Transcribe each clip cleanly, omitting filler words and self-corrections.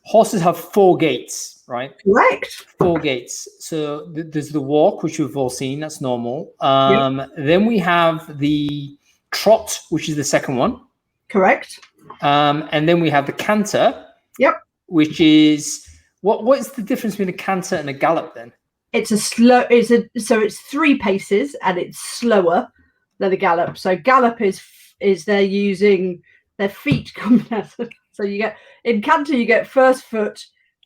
horses have 4 gaits, right? Correct. 4 gaits. So there's the walk, which we've all seen. That's normal. Then we have the trot, which is the second one. Correct. And then we have the canter. Yep. Which is what is the difference between a canter and a gallop then? It's it's 3 paces and it's slower than a gallop. So gallop is they're using their feet coming out. So you get in canter, you get first foot,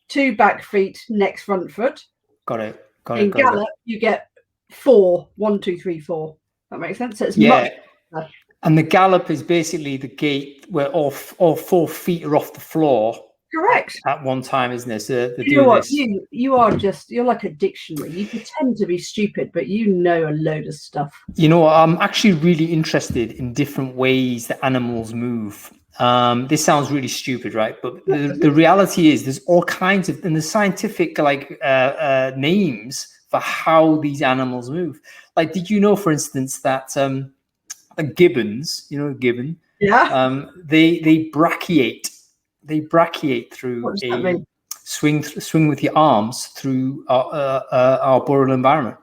2 back feet, next front foot. Got it. In gallop, you get 4, 1, 2, 3, 4. That makes sense. So it's much better. And the gallop is basically the gait where all 4 feet are off the floor. Correct. At one time, isn't it? So you know what? You're like a dictionary. You pretend to be stupid, but you know a load of stuff. You know, I'm actually really interested in different ways that animals move. This sounds really stupid, right? But the reality is there's all kinds of, and the scientific names for how these animals move. Like, did you know, for instance, that gibbons, you know, gibbon, they brachiate. They brachiate through a swing with your arms through our boreal environment.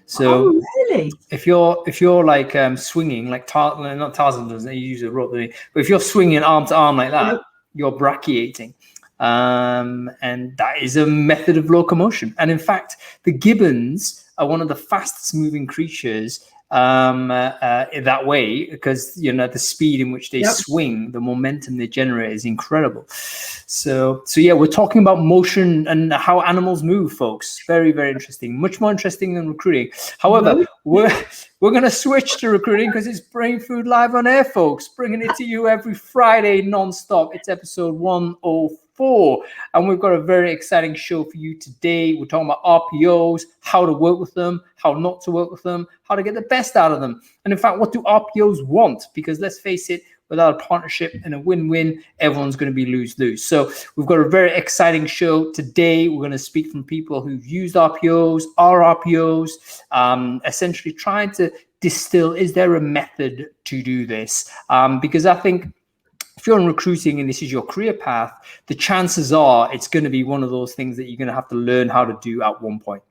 So really? if you're like swinging like not Tarzan doesn't, he uses a rope, but if you're swinging arm to arm like that, you're brachiating. And that is a method of locomotion. And in fact, the gibbons are one of the fastest moving creatures that way, because you know the speed in which they swing, the momentum they generate is incredible. So yeah, we're talking about motion and how animals move, folks. Very, very interesting. Much more interesting than recruiting. However, we're going to switch to recruiting because it's Brainfood Live on Air, folks. Bringing it to you every Friday non-stop. It's episode 104. And we've got a very exciting show for you today. We're talking about RPOs, how to work with them, how not to work with them, how to get the best out of them. And in fact, what do RPOs want? Because let's face it, without a partnership and a win-win, everyone's going to be lose-lose. So we've got a very exciting show today. We're going to speak from people who've used RPOs, are RPOs, essentially trying to distill, is there a method to do this? Because I think if you're in recruiting and this is your career path, the chances are it's going to be one of those things that you're going to have to learn how to do at one point.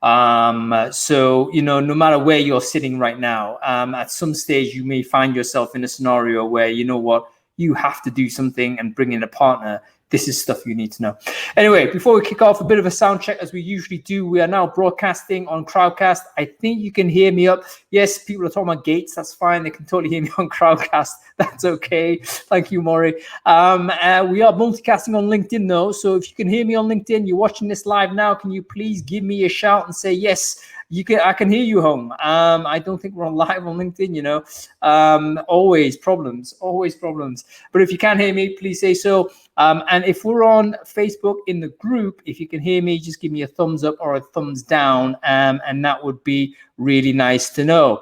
So, you know, no matter where you're sitting right now, at some stage, you may find yourself in a scenario where, you know what, you have to do something and bring in a partner. This is stuff you need to know. Anyway, before we kick off, a bit of a sound check as we usually do. We are now broadcasting on Crowdcast. I think you can hear me up. Yes, people are talking about gates. That's fine. They can totally hear me on Crowdcast. That's okay. Thank you, Maury. We are multicasting on LinkedIn, though. So if you can hear me on LinkedIn, you're watching this live now, can you please give me a shout and say, yes, I can hear you home. I don't think we're on live on LinkedIn, you know. Always problems. But if you can hear me, please say so. And if we're on Facebook in the group, if you can hear me, just give me a thumbs up or a thumbs down. And that would be really nice to know.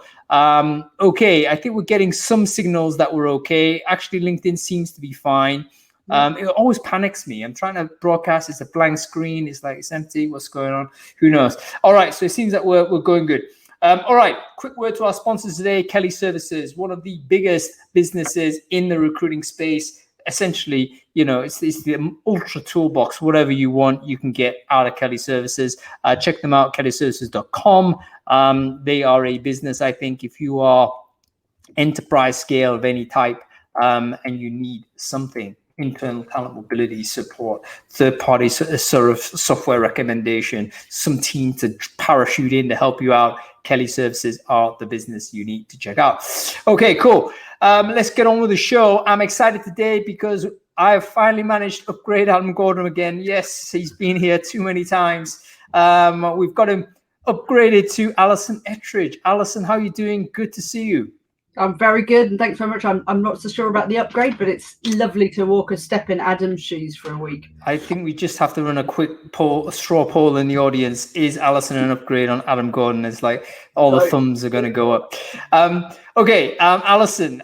Okay, I think we're getting some signals that we're okay. Actually, LinkedIn seems to be fine. It always panics me. I'm trying to broadcast. It's a blank screen. It's like, it's empty. What's going on? Who knows? All right. So it seems that we're going good. All right. Quick word to our sponsors today. Kelly Services, one of the biggest businesses in the recruiting space. Essentially, you know, it's the ultra toolbox. Whatever you want, you can get out of Kelly Services. Check them out, kellyservices.com. They are a business, I think, if you are enterprise scale of any type and you need something, internal talent mobility support, third-party sort of software recommendation, some team to parachute in to help you out, Kelly Services are the business you need to check out. Okay, cool. Let's get on with the show. I'm excited today because I have finally managed to upgrade Adam Gordon again. Yes, he's been here too many times. We've got him upgraded to Alison Ettridge. Alison, how are you doing? Good to see you. I'm very good, and thanks very much. I'm not so sure about the upgrade, but it's lovely to walk a step in Adam's shoes for a week. I think we just have to run a quick poll, a straw poll in the audience. Is Alison an upgrade on Adam Gordon? It's like all the thumbs are going to go up. Okay, Alison,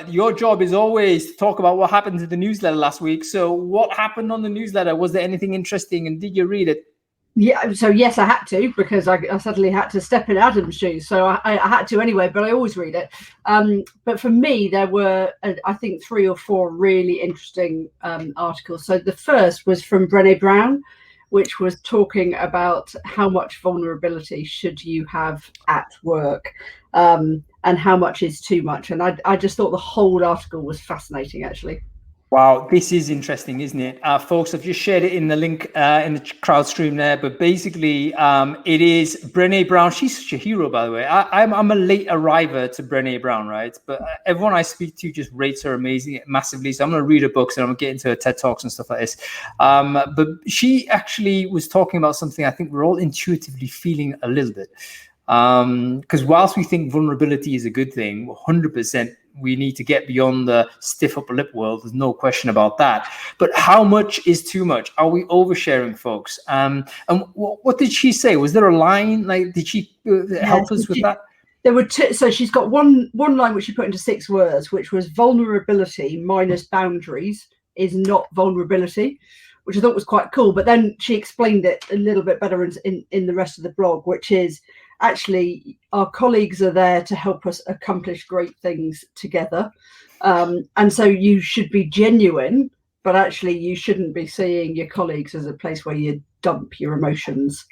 your job is always to talk about what happened to the newsletter last week. So what happened on the newsletter? Was there anything interesting, and did you read it? Yeah, so yes, I had to, because I suddenly had to step in Adam's shoes. So I had to anyway, but I always read it. But for me, there were, I think, 3 or 4 really interesting articles. So the first was from Brené Brown, which was talking about how much vulnerability should you have at work, and how much is too much. And I just thought the whole article was fascinating, actually. Wow, this is interesting, isn't it? Folks, I've just shared it in the link in the crowd stream there, but basically it is Brené Brown. She's such a hero, by the way. I'm a late arriver to Brené Brown, right? But everyone I speak to just rates her massively. So I'm going to read her books and I'm going to get into her TED Talks and stuff like this. But she actually was talking about something I think we're all intuitively feeling a little bit. Because whilst we think vulnerability is a good thing, 100%, we need to get beyond the stiff upper lip world. There's no question about that. But how much is too much? Are we oversharing, folks? And what did she say? Was there a line? Like, did she help us with that? There were so she's got one line which she put into 6 words, which was vulnerability minus boundaries is not vulnerability, which I thought was quite cool. But then she explained it a little bit better in the rest of the blog, which is actually our colleagues are there to help us accomplish great things together. And so you should be genuine, but actually you shouldn't be seeing your colleagues as a place where you dump your emotions.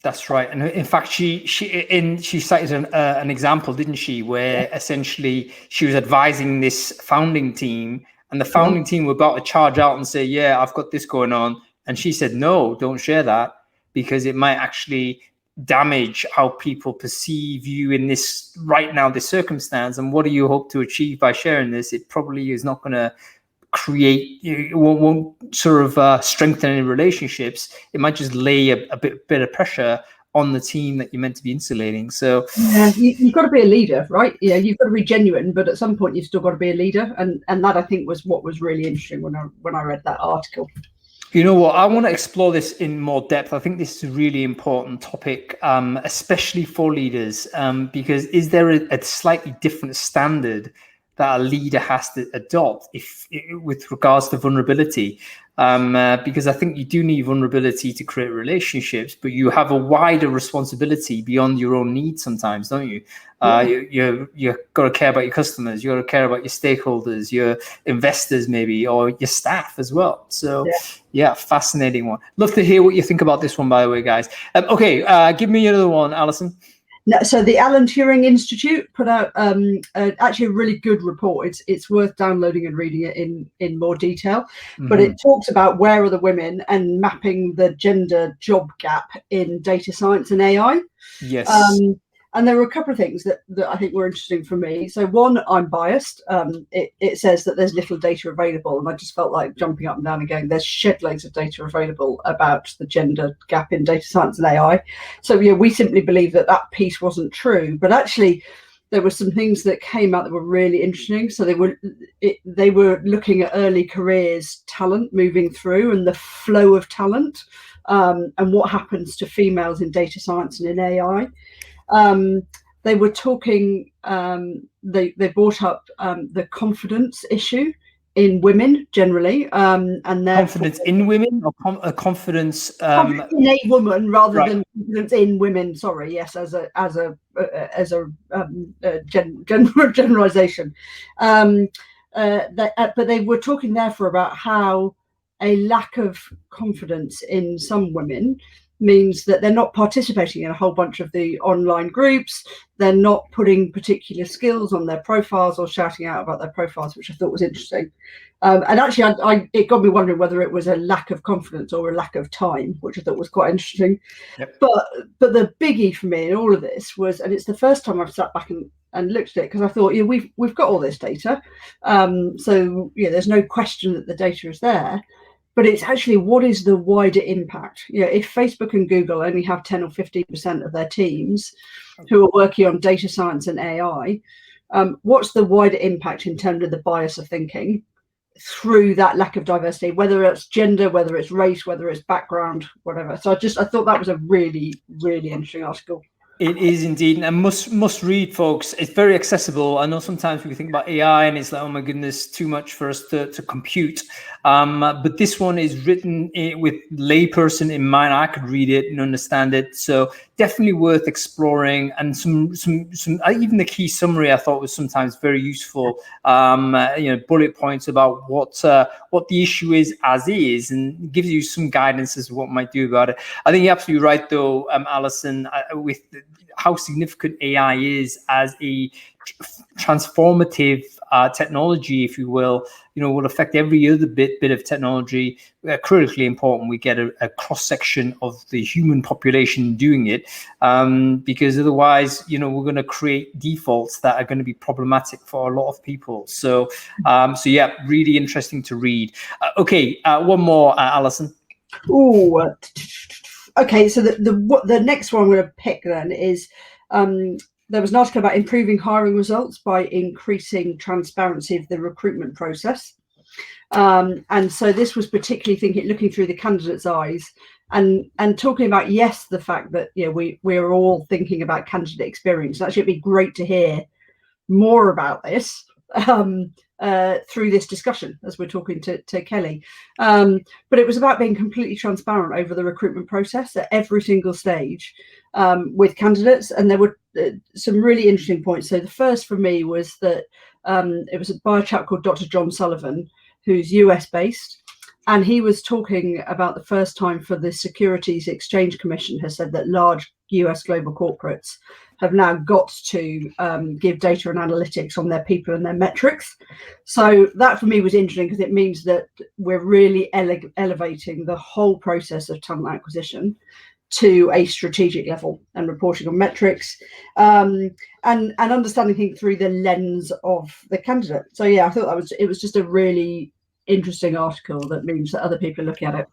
That's right. And in fact, she cited an example, didn't she, where essentially she was advising this founding team, and the founding team were about to charge out and say, yeah, I've got this going on. And she said, no, don't share that, because it might actually damage how people perceive you in this right now, this circumstance. And what do you hope to achieve by sharing this? It probably is not going to it won't sort of strengthen any relationships. It might just lay a bit of pressure on the team that you're meant to be insulating. So yeah, you've got to be a leader, right? Yeah, you've got to be genuine, but at some point you've still got to be a leader. And that, I think, was what was really interesting when I read that article. You know what? I want to explore this in more depth. I think this is a really important topic, especially for leaders, because is there a slightly different standard that a leader has to adopt with regards to vulnerability? Because I think you do need vulnerability to create relationships, but you have a wider responsibility beyond your own needs sometimes, don't you? You've got to care about your customers, you've got to care about your stakeholders, your investors maybe, or your staff as well. So yeah, fascinating one. Love to hear what you think about this one, by the way, guys. Okay, give me another one, Alison. So the Alan Turing Institute put out actually a really good report. It's worth downloading and reading it in more detail. But it talks about where are the women and mapping the gender job gap in data science and AI. Yes. And there were a couple of things that I think were interesting for me. So one, I'm biased. It says that there's little data available, and I just felt like jumping up and down and going, there's shed loads of data available about the gender gap in data science and AI. So yeah, we simply believe that piece wasn't true, but actually there were some things that came out that were really interesting. So they were looking at early careers talent moving through and the flow of talent, and what happens to females in data science and in AI. They were talking, they brought up the confidence issue in women generally, and confidence in women, or confidence in a woman rather than confidence in women. Sorry, yes, as a generalization. But they were talking there for about how a lack of confidence in some women means that they're not participating in a whole bunch of the online groups. They're not putting particular skills on their profiles or shouting out about their profiles, which I thought was interesting. And actually, it got me wondering whether it was a lack of confidence or a lack of time, which I thought was quite interesting. Yep. But the biggie for me in all of this was, and it's the first time I've sat back and looked at it, because I thought, we've got all this data. So there's no question that the data is there. But it's actually, what is the wider impact? If Facebook and Google only have 10 or 15% of their teams who are working on data science and AI, what's the wider impact in terms of the bias of thinking through that lack of diversity, whether it's gender, whether it's race, whether it's background, whatever. So I thought that was a really, really interesting article. It is indeed, and must read, folks. It's very accessible. I know sometimes we think about AI and it's like, oh my goodness, too much for us to compute. But this one is written with layperson in mind. I could read it and understand it. So definitely worth exploring. And some even the key summary I thought was sometimes very useful. Bullet points about what the issue is as is, and gives you some guidance as to what might do about it. I think you're absolutely right, though, Alison, with how significant AI is as a transformative technology, if you will affect every other bit of technology. Critically important we get a cross section of the human population doing it, because otherwise, we're going to create defaults that are going to be problematic for a lot of people. So yeah, really interesting to read. Okay, one more, Alison. Oh, okay. So the next one I'm going to pick then is there was an article about improving hiring results by increasing transparency of the recruitment process. And so this was particularly looking through the candidate's eyes and talking about, the fact that we're all thinking about candidate experience. Actually, it'd be great to hear more about this through this discussion as we're talking to Kelly. But it was about being completely transparent over the recruitment process at every single stage with candidates. And there were some really interesting points. So the first for me was that it was by a chap called Dr. John Sullivan, who's US based. And he was talking about the first time for the Securities Exchange Commission has said that large US global corporates have now got to give data and analytics on their people and their metrics. So that for me was interesting because it means that we're really elevating the whole process of talent acquisition to a strategic level and reporting on metrics and understanding things through the lens of the candidate. So yeah, I thought it was just a really interesting article that means that other people are looking at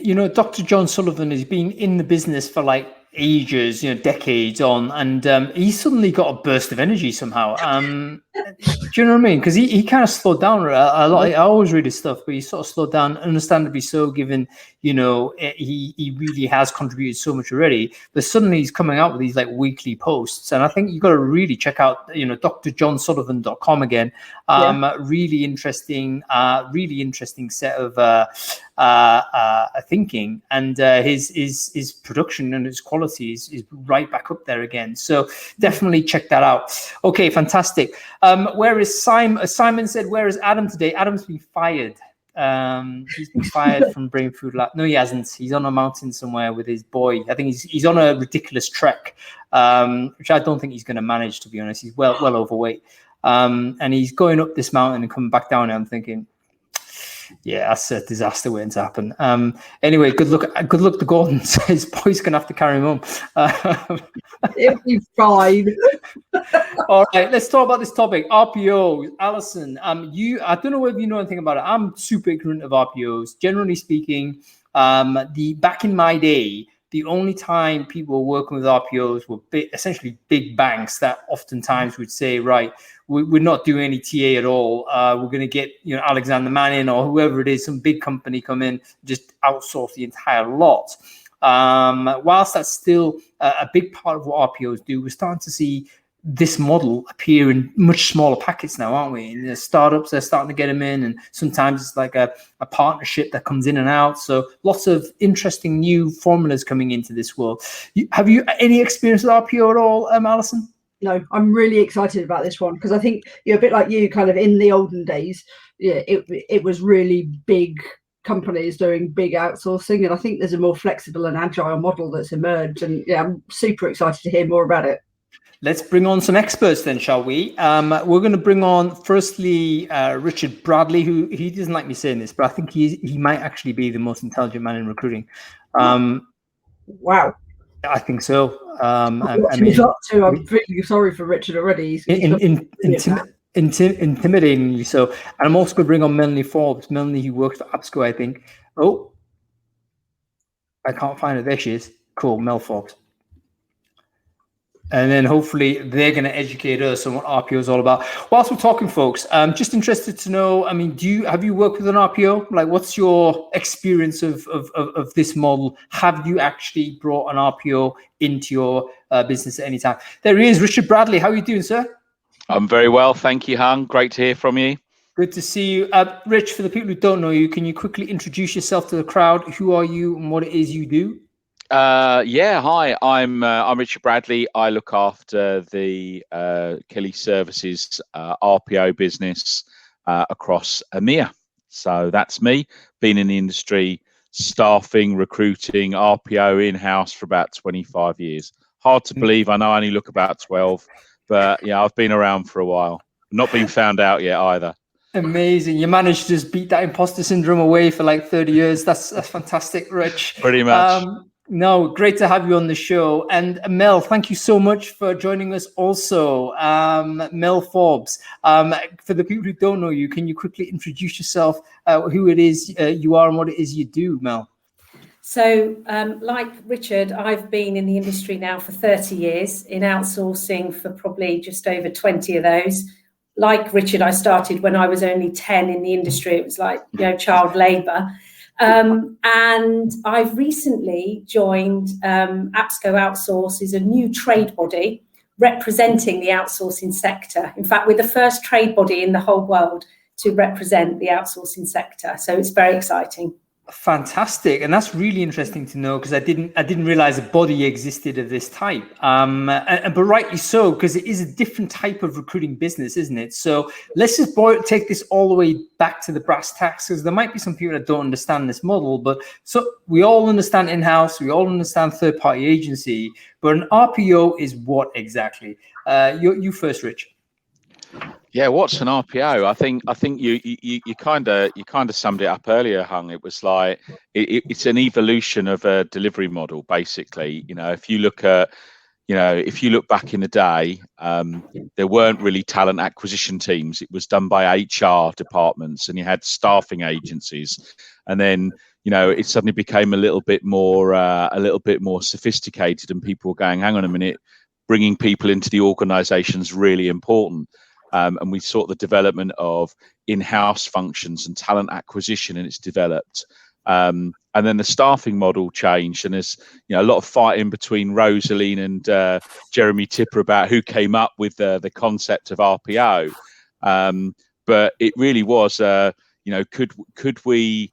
it. Dr. John Sullivan has been in the business for like ages, decades on, and he suddenly got a burst of energy somehow. Do you know what I mean? Because he kind of slowed down a lot. I always read his stuff, but he sort of slowed down, understandably so, given he really has contributed so much already. But suddenly he's coming out with these like weekly posts, and I think you've got to really check out drjohnsullivan.com again. Really interesting set of thinking, and his production and his quality is right back up there again. So definitely check that out. Okay, fantastic. Where is Simon? Simon said, where is Adam today? Adam's been fired. He's been fired from Brainfood Live. No, he hasn't. He's on a mountain somewhere with his boy. I think he's on a ridiculous trek, which I don't think he's going to manage, to be honest. He's well overweight, and he's going up this mountain and coming back down. And I'm thinking, yeah, that's a disaster waiting to happen. Anyway, good luck to Gordon. His boy's gonna have to carry him home. It'll be fine. All right, let's talk about this topic. RPO. Alison, I don't know if you know anything about it. I'm super ignorant of RPOs. Generally speaking, back in my day, the only time people were working with RPOs were essentially big banks that oftentimes would say, right, we're not doing any TA at all. We're going to get Alexander Manning or whoever it is, some big company come in, just outsource the entire lot. Whilst that's still a big part of what RPOs do, we're starting to see this model appear in much smaller packets now, aren't we? And the startups, they're starting to get them in, and sometimes it's like a partnership that comes in and out. So lots of interesting new formulas coming into this world. Have you any experience with RPO at all, Alison? No, I'm really excited about this one because I think a bit like you, kind of in the olden days, it was really big companies doing big outsourcing, and I think there's a more flexible and agile model that's emerged, and I'm super excited to hear more about it. Let's bring on some experts then, shall we? We're going to bring on, firstly, Richard Bradley, who he doesn't like me saying this, but I think he might actually be the most intelligent man in recruiting. Wow. I think so. I'm really sorry for Richard already. Intimidatingly so. And I'm also going to bring on Melanie Forbes. Melanie, who works for AppSco, I think. Oh, I can't find her. There she is. Cool, Mel Forbes. And then hopefully they're going to educate us on what RPO is all about. Whilst we're talking, folks, I'm just interested to know, I mean, have you worked with an RPO? Like, what's your experience of this model? Have you actually brought an RPO into your business at any time? There he is, Richard Bradley. How are you doing, sir? I'm very well, thank you, Hung. Great to hear from you. Good to see you. Rich, for the people who don't know you, can you quickly introduce yourself to the crowd? Who are you and what it is you do? Hi, I'm Richard Bradley. I look after the Kelly Services RPO business across EMEA. So that's me. Been in the industry, staffing, recruiting, RPO in-house for about 25 years. Hard to believe. I know I only look about 12, but yeah, I've been around for a while. Not been found out yet either. Amazing. You managed to just beat that imposter syndrome away for like 30 years. That's fantastic, Rich. Pretty much. No, great to have you on the show. And Mel, thank you so much for joining us also. Mel Forbes, for the people who don't know you, can you quickly introduce yourself, who it is you are and what it is you do, Mel? So like Richard, I've been in the industry now for 30 years, in outsourcing for probably just over 20 of those. Like Richard, I started when I was only 10 in the industry. It was like, child labour. And I've recently joined APSCO Outsource, is a new trade body representing the outsourcing sector. In fact, we're the first trade body in the whole world to represent the outsourcing sector. So it's very exciting. Fantastic. And that's really interesting to know, because I didn't realize a body existed of this type. But rightly so, because it is a different type of recruiting business, isn't it? So let's just take this all the way back to the brass tacks, because there might be some people that don't understand this model. But so we all understand in-house, we all understand third-party agency, but an RPO is what exactly? You first, Rich. Yeah, what's an RPO? I think you kind of summed it up earlier, Hung. It was like it's an evolution of a delivery model, basically. If you look back in the day, there weren't really talent acquisition teams. It was done by HR departments, and you had staffing agencies, and then it suddenly became a little bit more sophisticated, and people were going, hang on a minute, bringing people into the organisation is really important. And we saw the development of in-house functions and talent acquisition, and it's developed. And then the staffing model changed, and there's a lot of fighting between Rosaline and Jeremy Tipper about who came up with the concept of RPO. But it really was, could we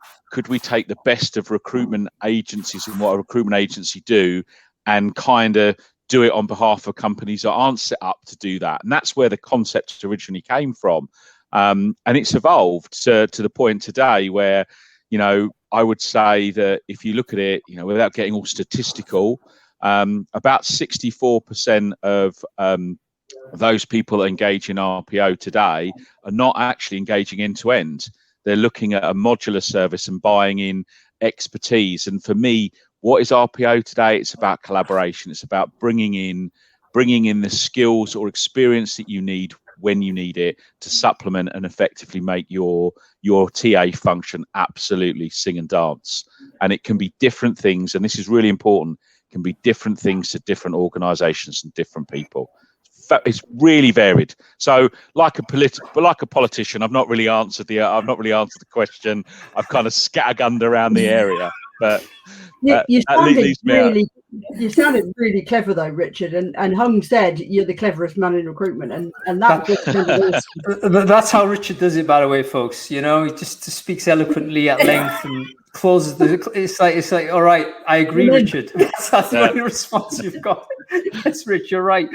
take the best of recruitment agencies and what a recruitment agency do, and kind of do it on behalf of companies that aren't set up to do that. And that's where the concept originally came from. And it's evolved to the point today where, I would say that if you look at it, without getting all statistical, about 64% of those people that engage in RPO today are not actually engaging end to end. They're looking at a modular service and buying in expertise. And for me, what is RPO today? It's about collaboration. It's about bringing in the skills or experience that you need when you need it to supplement and effectively make your TA function absolutely sing and dance. And it can be different things, and this is really important, can be different things to different organizations and different people. It's really varied. So like a politician, I've not really answered the question. I've kind of scattergunned around the area. But you sounded really clever though, Richard, and Hung said you're the cleverest man in recruitment, and that's how Richard does it, by the way, folks. He just speaks eloquently at length and closes it's like all right, I agree, Richard. That's the only response you've got. Yes, Rich, you're right.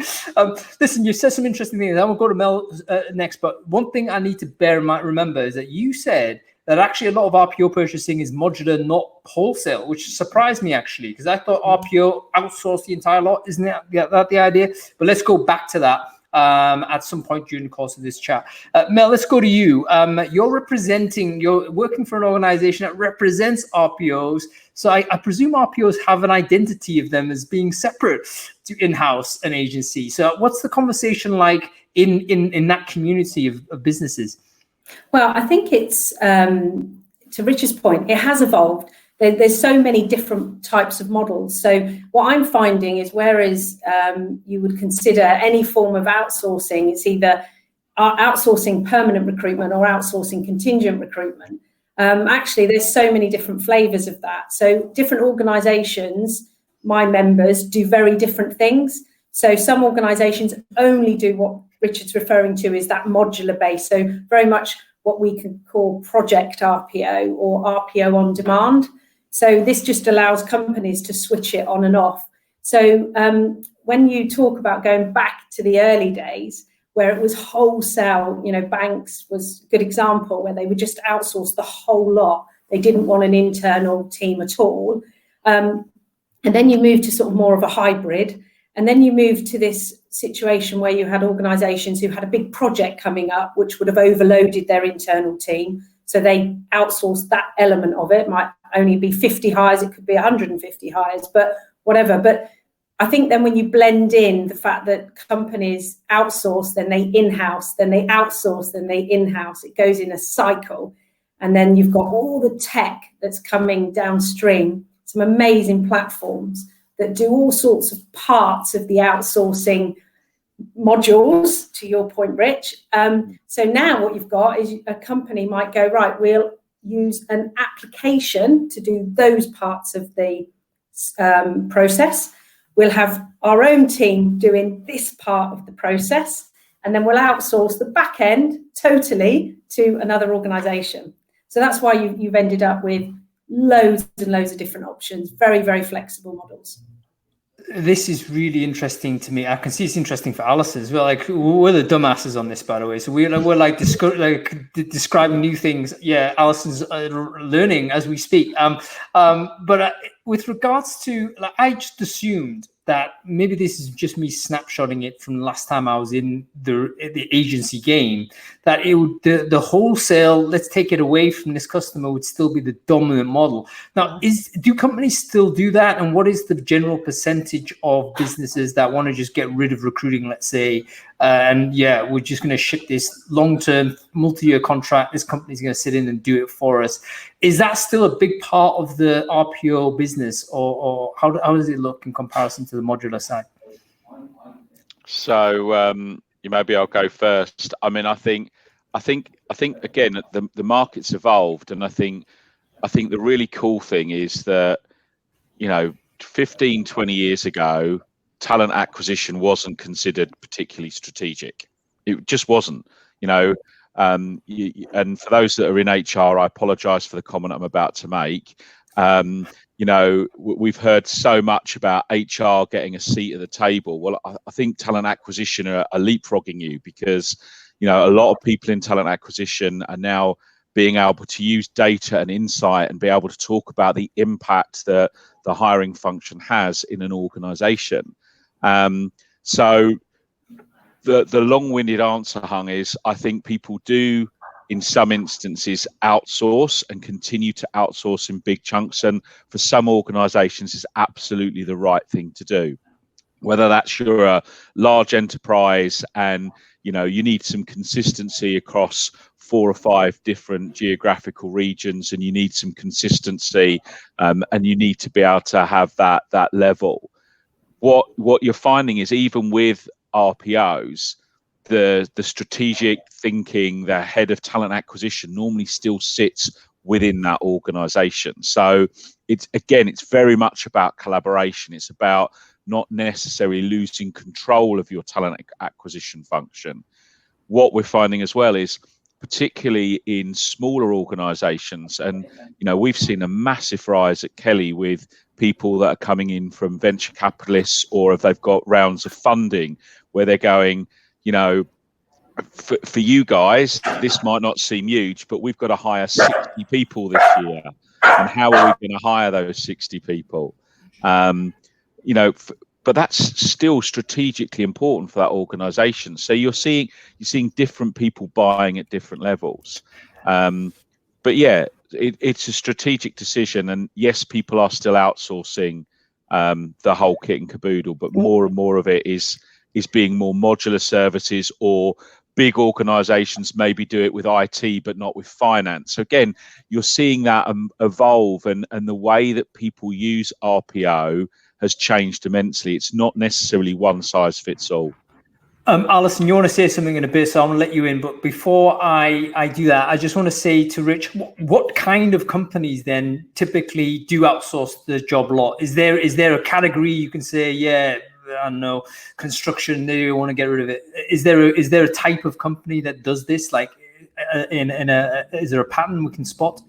Listen, you said some interesting things. I will go to Mel next, but one thing I need to remember is that you said that actually a lot of RPO purchasing is modular, not wholesale, which surprised me actually, because I thought RPO outsourced the entire lot. Isn't that the idea? But let's go back to that at some point during the course of this chat. Mel, let's go to you. You're working for an organization that represents RPOs. So I presume RPOs have an identity of them as being separate to in-house and agency. So what's the conversation like in that community of businesses? Well, I think it's, to Richard's point, it has evolved. There's so many different types of models. So what I'm finding is, whereas you would consider any form of outsourcing, it's either outsourcing permanent recruitment or outsourcing contingent recruitment. Actually, there's so many different flavors of that. So different organizations, my members, do very different things. So some organizations only do what Richard's referring to is that modular base. So very much what we can call project RPO or RPO on demand. So this just allows companies to switch it on and off. So when you talk about going back to the early days, where it was wholesale, banks was a good example, where they would just outsource the whole lot. They didn't want an internal team at all. And then you move to sort of more of a hybrid. And then you move to this situation where you had organizations who had a big project coming up, which would have overloaded their internal team. So they outsourced that element of it. It might only be 50 hires, it could be 150 hires, but whatever. But I think then when you blend in the fact that companies outsource, then they in-house, then they outsource, then they in-house, it goes in a cycle. And then you've got all the tech that's coming downstream, some amazing platforms that do all sorts of parts of the outsourcing modules, to your point, Rich. So now what you've got is a company might go, right, we'll use an application to do those parts of the process. We'll have our own team doing this part of the process, and then we'll outsource the back end totally to another organization. So that's why you've ended up with loads and loads of different options, very, very flexible models. This is really interesting to me. I can see it's interesting for Alison as well. Like, we're the dumbasses on this, by the way. So we're like describing new things. Yeah, Alison's learning as we speak. But with regards to, I just assumed that maybe this is just me snapshotting it from last time I was in the agency game, that it would, the wholesale, let's take it away from this customer, would still be the dominant model. Now, do companies still do that? And what is the general percentage of businesses that want to just get rid of recruiting, let's say, and yeah, we're just going to ship this long-term multi-year contract, this company's going to sit in and do it for us? Is that still a big part of the RPO business, or how does it look in comparison to the modular side? So maybe I'll go first. I mean, I think again, the market's evolved, and I think the really cool thing is that 15, 20 years ago, talent acquisition wasn't considered particularly strategic. It just wasn't. And for those that are in HR, I apologize for the comment I'm about to make. We've heard so much about HR getting a seat at the table. Well, I think talent acquisition are leapfrogging you, because a lot of people in talent acquisition are now being able to use data and insight and be able to talk about the impact that the hiring function has in an organization. So the long-winded answer, Hung, is I think people do in some instances outsource and continue to outsource in big chunks, and for some organizations is absolutely the right thing to do. Whether that's you're a large enterprise and you need some consistency across 4 or 5 different geographical regions, and you need some consistency, and you need to be able to have that level. What you're finding is, even with RPOs, the strategic thinking, the head of talent acquisition normally still sits within that organization. So it's very much about collaboration. It's about not necessarily losing control of your talent acquisition function. What we're finding as well is, particularly in smaller organizations, and we've seen a massive rise at Kelly with people that are coming in from venture capitalists, or if they've got rounds of funding where they're going, for you guys, this might not seem huge, but we've got to hire 60 people this year. And how are we going to hire those 60 people? But that's still strategically important for that organization. So you're seeing different people buying at different levels. But yeah, it's a strategic decision. And yes, people are still outsourcing the whole kit and caboodle, but more and more of it is being more modular services, or big organizations maybe do it with IT but not with finance. So again, you're seeing that evolve, and the way that people use RPO has changed immensely. It's not necessarily one size fits all. Alison, you want to say something in a bit, so I'm going to let you in. But before I do that, I just want to say to Rich, what kind of companies then typically do outsource the job lot? Is there a category you can say, yeah, I don't know, construction, they want to get rid of it? Is there a type of company that does this? Like, is there a pattern we can spot?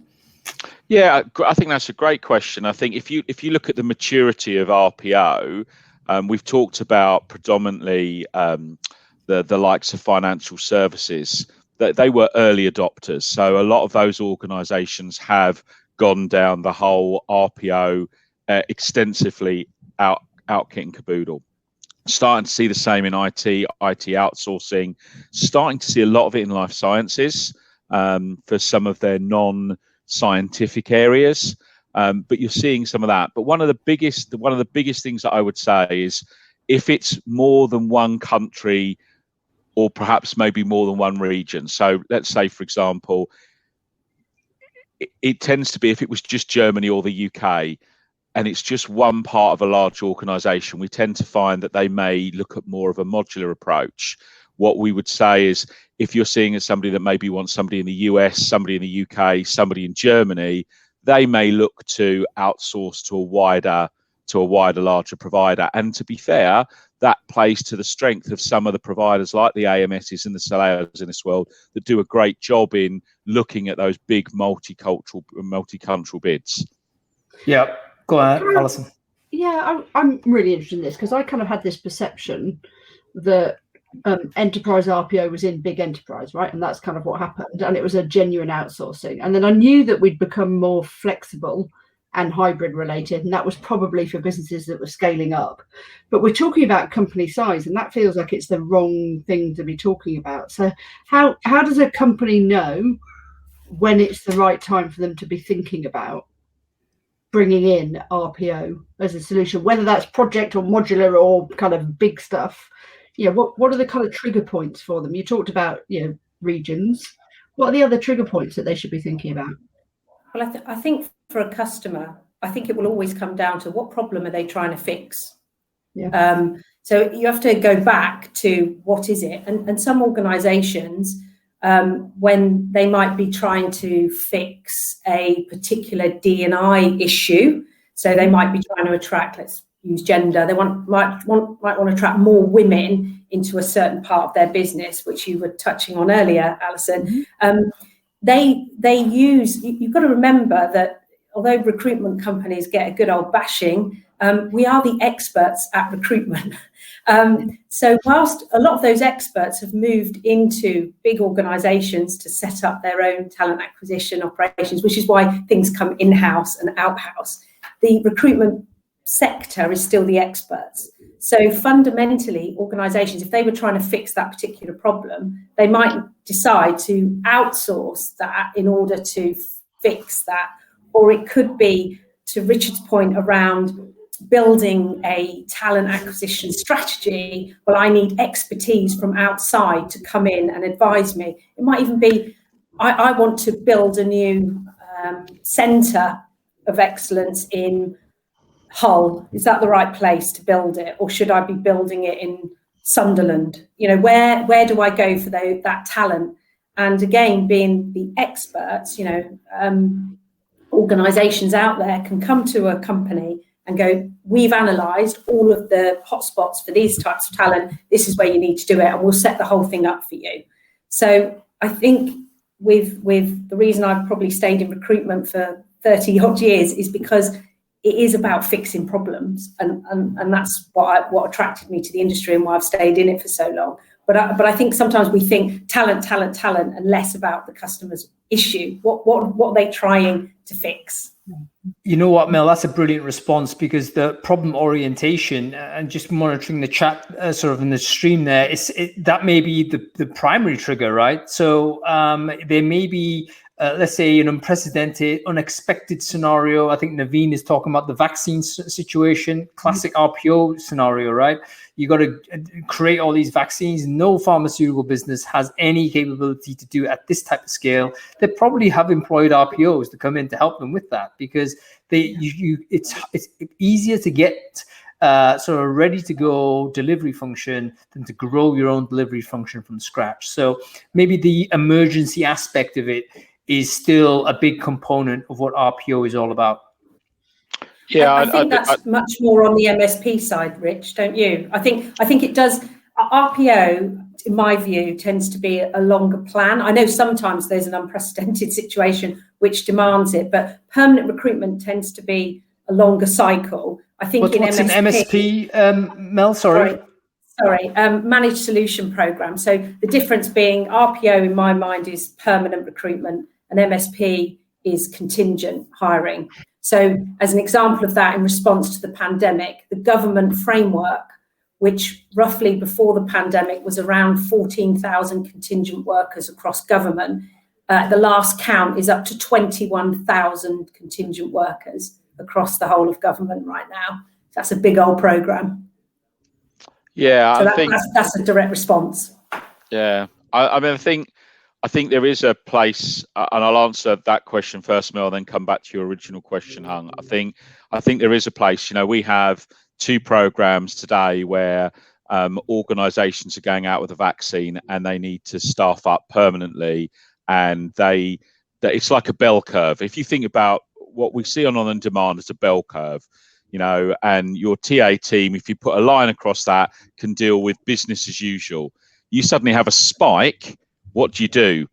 Yeah, I think that's a great question. I think if you look at the maturity of RPO, we've talked about predominantly the likes of financial services, that they were early adopters. So a lot of those organizations have gone down the whole RPO extensively out kit and caboodle. Starting to see the same in IT outsourcing, starting to see a lot of it in life sciences for some of their non-scientific areas. But you're seeing some of that. But one of the biggest things that I would say is, if it's more than one country, or perhaps maybe more than one region. So let's say, for example, it tends to be, if it was just Germany or the UK, and it's just one part of a large organization, we tend to find that they may look at more of a modular approach. What we would say is, if you're seeing as somebody that maybe wants somebody in the US, somebody in the UK, somebody in Germany, they may look to outsource to a wider, larger provider. And to be fair, that plays to the strength of some of the providers like the AMSs and the Soleos in this world that do a great job in looking at those big multicultural bids. Yeah, go ahead, Alison. Yeah, I'm really interested in this, because I kind of had this perception that enterprise RPO was in big enterprise, right? And that's kind of what happened. And it was a genuine outsourcing. And then I knew that we'd become more flexible and hybrid related, and that was probably for businesses that were scaling up. But we're talking about company size, and that feels like it's the wrong thing to be talking about. So how does a company know when it's the right time for them to be thinking about bringing in RPO as a solution, whether that's project or modular or kind of big stuff? What are the kind of trigger points for them? You talked about, regions. What are the other trigger points that they should be thinking about? Well, I think for a customer, I think it will always come down to what problem are they trying to fix. Yeah. So you have to go back to what is it, and some organisations, when they might be trying to fix a particular D&I issue, so they might be trying to attract, let's use gender, they might want to attract more women into a certain part of their business, which you were touching on earlier, Alison. They use, you've got to remember that although recruitment companies get a good old bashing, we are the experts at recruitment. So whilst a lot of those experts have moved into big organisations to set up their own talent acquisition operations, which is why things come in-house and out-house, the recruitment sector is still the experts. So fundamentally, organisations, if they were trying to fix that particular problem, they might decide to outsource that in order to fix that. Or it could be, to Richard's point around building a talent acquisition strategy, well, I need expertise from outside to come in and advise me. It might even be, I want to build a new centre of excellence in Hull. Is that the right place to build it, or should I be building it in Sunderland? Where do I go for that talent? And again, being the experts, organisations out there can come to a company and go, we've analysed all of the hotspots for these types of talent. This is where you need to do it, and we'll set the whole thing up for you. So I think with the reason I've probably stayed in recruitment for 30 odd years is because it is about fixing problems, and that's what attracted me to the industry and why I've stayed in it for so long. But I think sometimes we think talent, and less about the customer's issue. What are they trying to fix? You know what, Mel? That's a brilliant response, because the problem orientation and just monitoring the chat sort of in the stream there, that may be the primary trigger, right? So there may be, let's say, an unprecedented, unexpected scenario. I think Naveen is talking about the vaccine situation, classic RPO scenario, right? You got to create all these vaccines. No pharmaceutical business has any capability to do at this type of scale. They probably have employed RPOs to come in to help them with that, because it's easier to get sort of ready to go delivery function than to grow your own delivery function from scratch. So maybe the emergency aspect of it is still a big component of what RPO is all about. Yeah, I think that's much more on the MSP side, Rich, don't you? I think it does. RPO, in my view, tends to be a longer plan. I know sometimes there's an unprecedented situation which demands it, but permanent recruitment tends to be a longer cycle. I think what's an MSP, Mel? Sorry, managed solution program. So the difference being RPO, in my mind, is permanent recruitment, and MSP is contingent hiring. So as an example of that, in response to the pandemic, the government framework, which roughly before the pandemic was around 14,000 contingent workers across government, the last count is up to 21,000 contingent workers across the whole of government right now. That's a big old program. Yeah, so that's a direct response. Yeah, I mean, I think there is a place, and I'll answer that question first, Mel, then come back to your original question, Hung. I think there is a place. We have 2 programs today where organisations are going out with a vaccine and they need to staff up permanently, and it's like a bell curve. If you think about what we see on demand as a bell curve, and your TA team, if you put a line across that, can deal with business as usual. You suddenly have a spike. What do?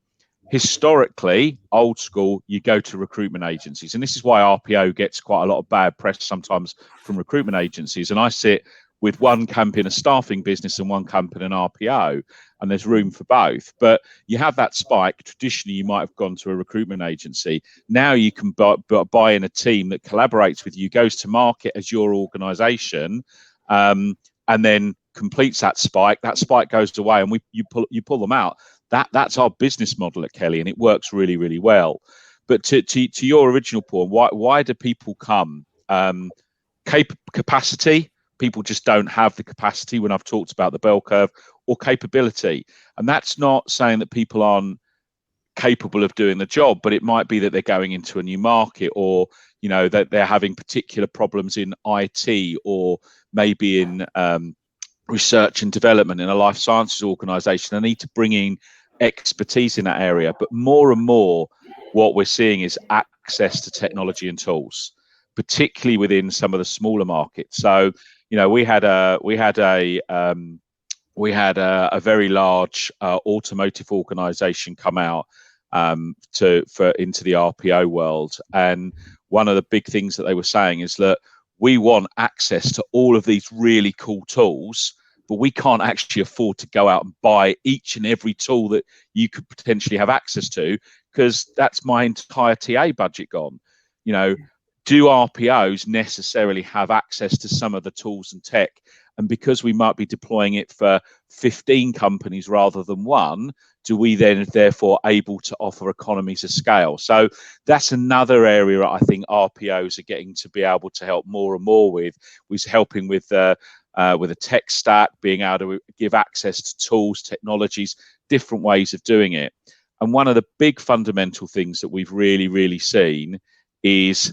Historically, old school, you go to recruitment agencies. And this is why RPO gets quite a lot of bad press sometimes from recruitment agencies. And I sit with one camp in a staffing business and one camp in an RPO, and there's room for both. But you have that spike. Traditionally, you might have gone to a recruitment agency. Now you can buy in a team that collaborates with you, goes to market as your organisation, and then completes that spike. That spike goes away, and you pull them out. That's our business model at Kelly, and it works really, really well. But to your original point, why do people come? Capacity. People just don't have the capacity when I've talked about the bell curve, or capability. And that's not saying that people aren't capable of doing the job, but it might be that they're going into a new market, or that they're having particular problems in IT, or maybe in research and development in a life sciences organization. They need to bring in expertise in that area. But more and more, what we're seeing is access to technology and tools, particularly within some of the smaller markets. So we had a very large automotive organization come out into the RPO world, and one of the big things that they were saying is that we want access to all of these really cool tools, but we can't actually afford to go out and buy each and every tool that you could potentially have access to, because that's my entire TA budget gone. Do RPOs necessarily have access to some of the tools and tech? And because we might be deploying it for 15 companies rather than one, do we then therefore able to offer economies of scale? So that's another area I think RPOs are getting to be able to help more and more with, was helping with a tech stack, being able to give access to tools, technologies, different ways of doing it. And one of the big fundamental things that we've really, really seen is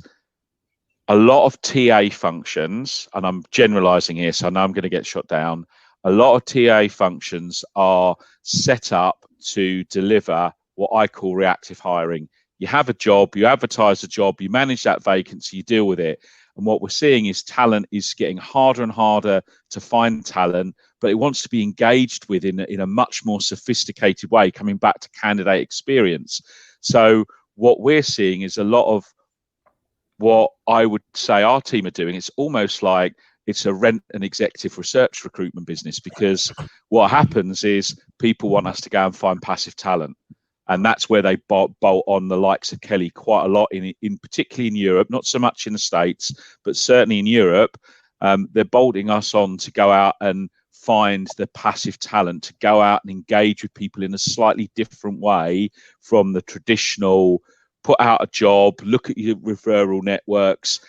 a lot of TA functions, and I'm generalizing here, so I know I'm going to get shot down. A lot of TA functions are set up to deliver what I call reactive hiring. You have a job, you advertise a job, you manage that vacancy, you deal with it. And what we're seeing is talent is getting harder and harder to find talent, but it wants to be engaged with in a much more sophisticated way, coming back to candidate experience. So what we're seeing is a lot of what I would say our team are doing. It's almost like it's a rent and executive research recruitment business, because what happens is people want us to go and find passive talent. And that's where they bolt on the likes of Kelly quite a lot, in particularly in Europe, not so much in the States, but certainly in Europe. They're bolting us on to go out and find the passive talent, to go out and engage with people in a slightly different way from the traditional put out a job, look at your referral networks.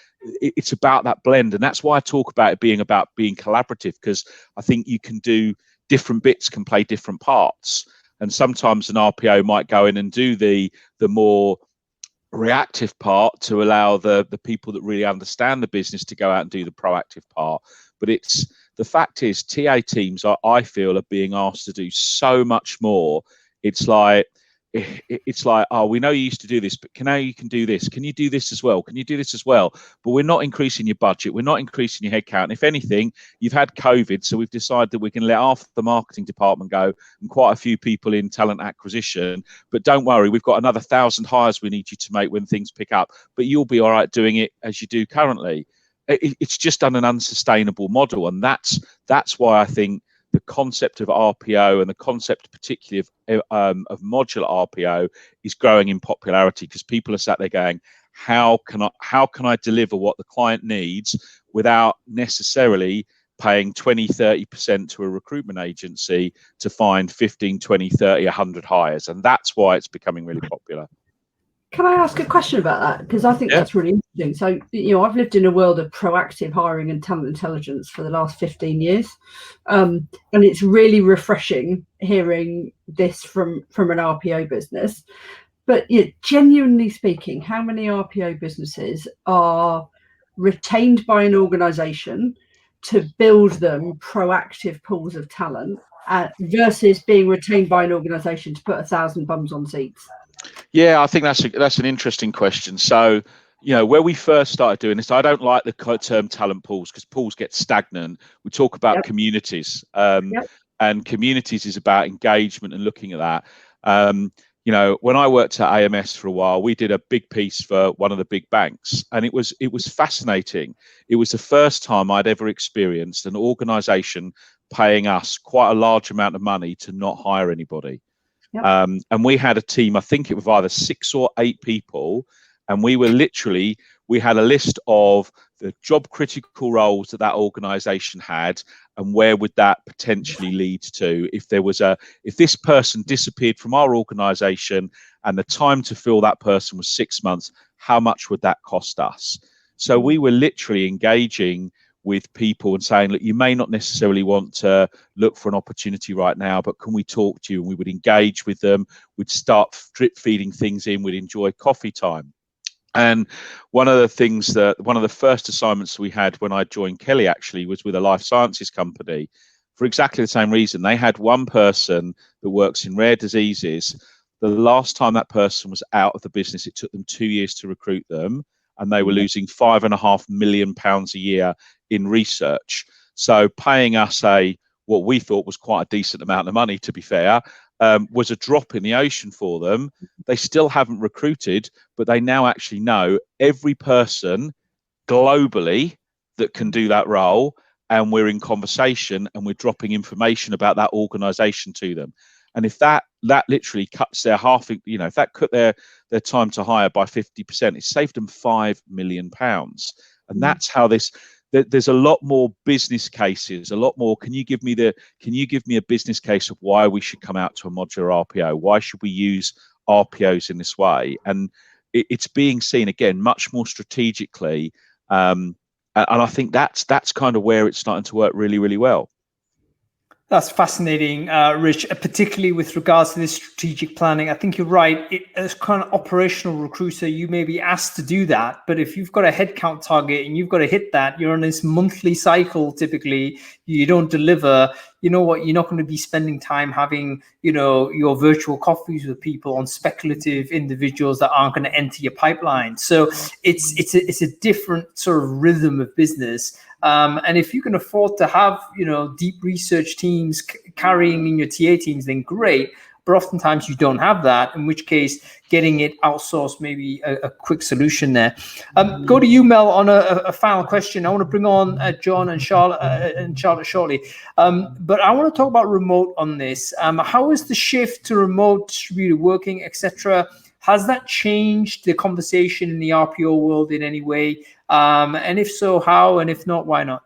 It's about that blend. And that's why I talk about it being collaborative, because I think you can do different bits, can play different parts. And sometimes an RPO might go in and do the more reactive part to allow the people that really understand the business to go out and do the proactive part. But the fact is, TA teams, I feel, are being asked to do so much more. It's like, oh, we know you used to do this, but now you can do this. Can you do this as well? Can you do this as well? But we're not increasing your budget. We're not increasing your headcount. If anything, you've had COVID, so we've decided that we can let half the marketing department go and quite a few people in talent acquisition. But don't worry, we've got another 1,000 hires we need you to make when things pick up. But you'll be all right doing it as you do currently. It's just an unsustainable model, and that's why I think the concept of RPO and the concept particularly of modular RPO is growing in popularity, because people are sat there going, how can I deliver what the client needs without necessarily paying 20-30% to a recruitment agency to find 15, 20, 30, 100 hires? And that's why it's becoming really popular. Can I ask a question about that? Because I think that's really interesting. So, I've lived in a world of proactive hiring and talent intelligence for the last 15 years. And it's really refreshing hearing this from an RPO business. But genuinely speaking, how many RPO businesses are retained by an organization to build them proactive pools of talent versus being retained by an organization to put 1,000 bums on seats? Yeah, I think that's an interesting question. So, where we first started doing this, I don't like the term talent pools, because pools get stagnant. We talk about communities, and communities is about engagement and looking at that. When I worked at AMS for a while, we did a big piece for one of the big banks, and it was fascinating. It was the first time I'd ever experienced an organization paying us quite a large amount of money to not hire anybody. And we had a team, I think it was either 6 or 8 people, and we had a list of the job critical roles that organization had, and where would that potentially lead to if this person disappeared from our organization and the time to fill that person was 6 months, how much would that cost us? So we were literally engaging with people and saying, look, you may not necessarily want to look for an opportunity right now, but can we talk to you? And we would engage with them. We'd start drip feeding things in. We'd enjoy coffee time. And one of the first assignments we had when I joined Kelly actually was with a life sciences company for exactly the same reason. They had one person that works in rare diseases. The last time that person was out of the business, it took them 2 years to recruit them, and they were losing £5.5 million a year in research. So paying us what we thought was quite a decent amount of money, to be fair, was a drop in the ocean for them. They still haven't recruited, but they now actually know every person globally that can do that role, and we're in conversation and we're dropping information about that organization to them. And if that literally cuts their if that cut their time to hire by 50%, it saved them £5 million. And that's how there's a lot more business cases, a lot more. Can you give me a business case of why we should come out to a modular RPO? Why should we use RPOs in this way? And it's being seen again much more strategically. And I think that's kind of where it's starting to work really, really well. That's fascinating, Rich, particularly with regards to this strategic planning. I think you're right. As kind of operational recruiter, you may be asked to do that. But if you've got a headcount target and you've got to hit that, you're on this monthly cycle. Typically, you don't deliver. You know what? You're not going to be spending time having, your virtual coffees with people on speculative individuals that aren't going to enter your pipeline. So it's a different sort of rhythm of business. And if you can afford to have, deep research teams carrying in your TA teams, then great. but oftentimes you don't have that, in which case getting it outsourced may be a quick solution there. Go to you, Mel, on a final question. I want to bring on John and Charlotte shortly, but I want to talk about remote on this. How is the shift to remote distributed working, etc.? Has that changed the conversation in the RPO world in any way? And if so, how? And if not, why not?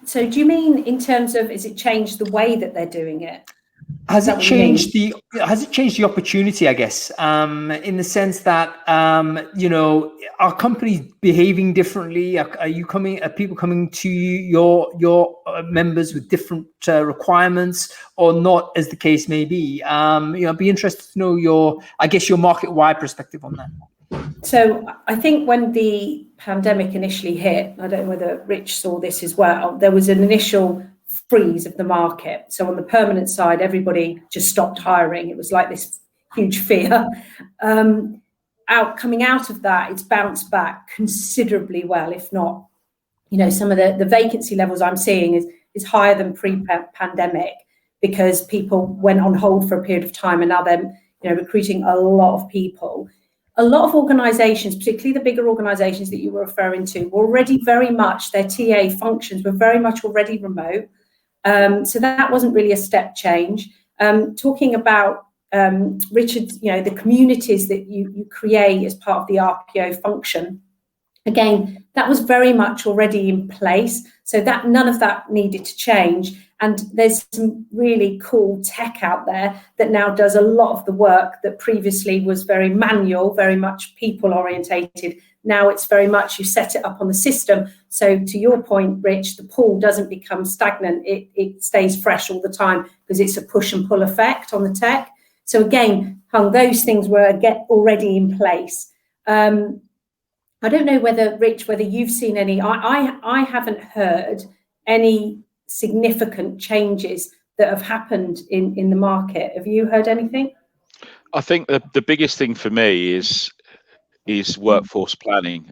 So do you mean in terms of, has it changed the way that they're doing it? Has it changed the opportunity, I guess, in the sense that, are companies behaving differently? Are people coming to your members with different requirements, or not, as the case may be? I'd be interested to know your market-wide perspective on that. So I think when the pandemic initially hit, I don't know whether Rich saw this as well, there was an initial freeze of the market. So on the permanent side, everybody just stopped hiring. It was like this huge fear. Coming out of that, it's bounced back considerably well, if not, some of the vacancy levels I'm seeing is higher than pre-pandemic, because people went on hold for a period of time and now they're recruiting a lot of people. A lot of organisations, particularly the bigger organisations that you were referring to, were already very much, their TA functions were very much already remote. So that wasn't really a step change. Talking about, Richard, the communities that you create as part of the RPO function, again, that was very much already in place. So that none of that needed to change. And there's some really cool tech out there that now does a lot of the work that previously was very manual, very much people orientated. Now it's very much you set it up on the system. So to your point, Rich, the pool doesn't become stagnant. It stays fresh all the time because it's a push and pull effect on the tech. So again, those things were already in place. I don't know whether, Rich, whether you've seen any, I haven't heard any significant changes that have happened in the market. Have you heard anything? I think the biggest thing for me is workforce planning.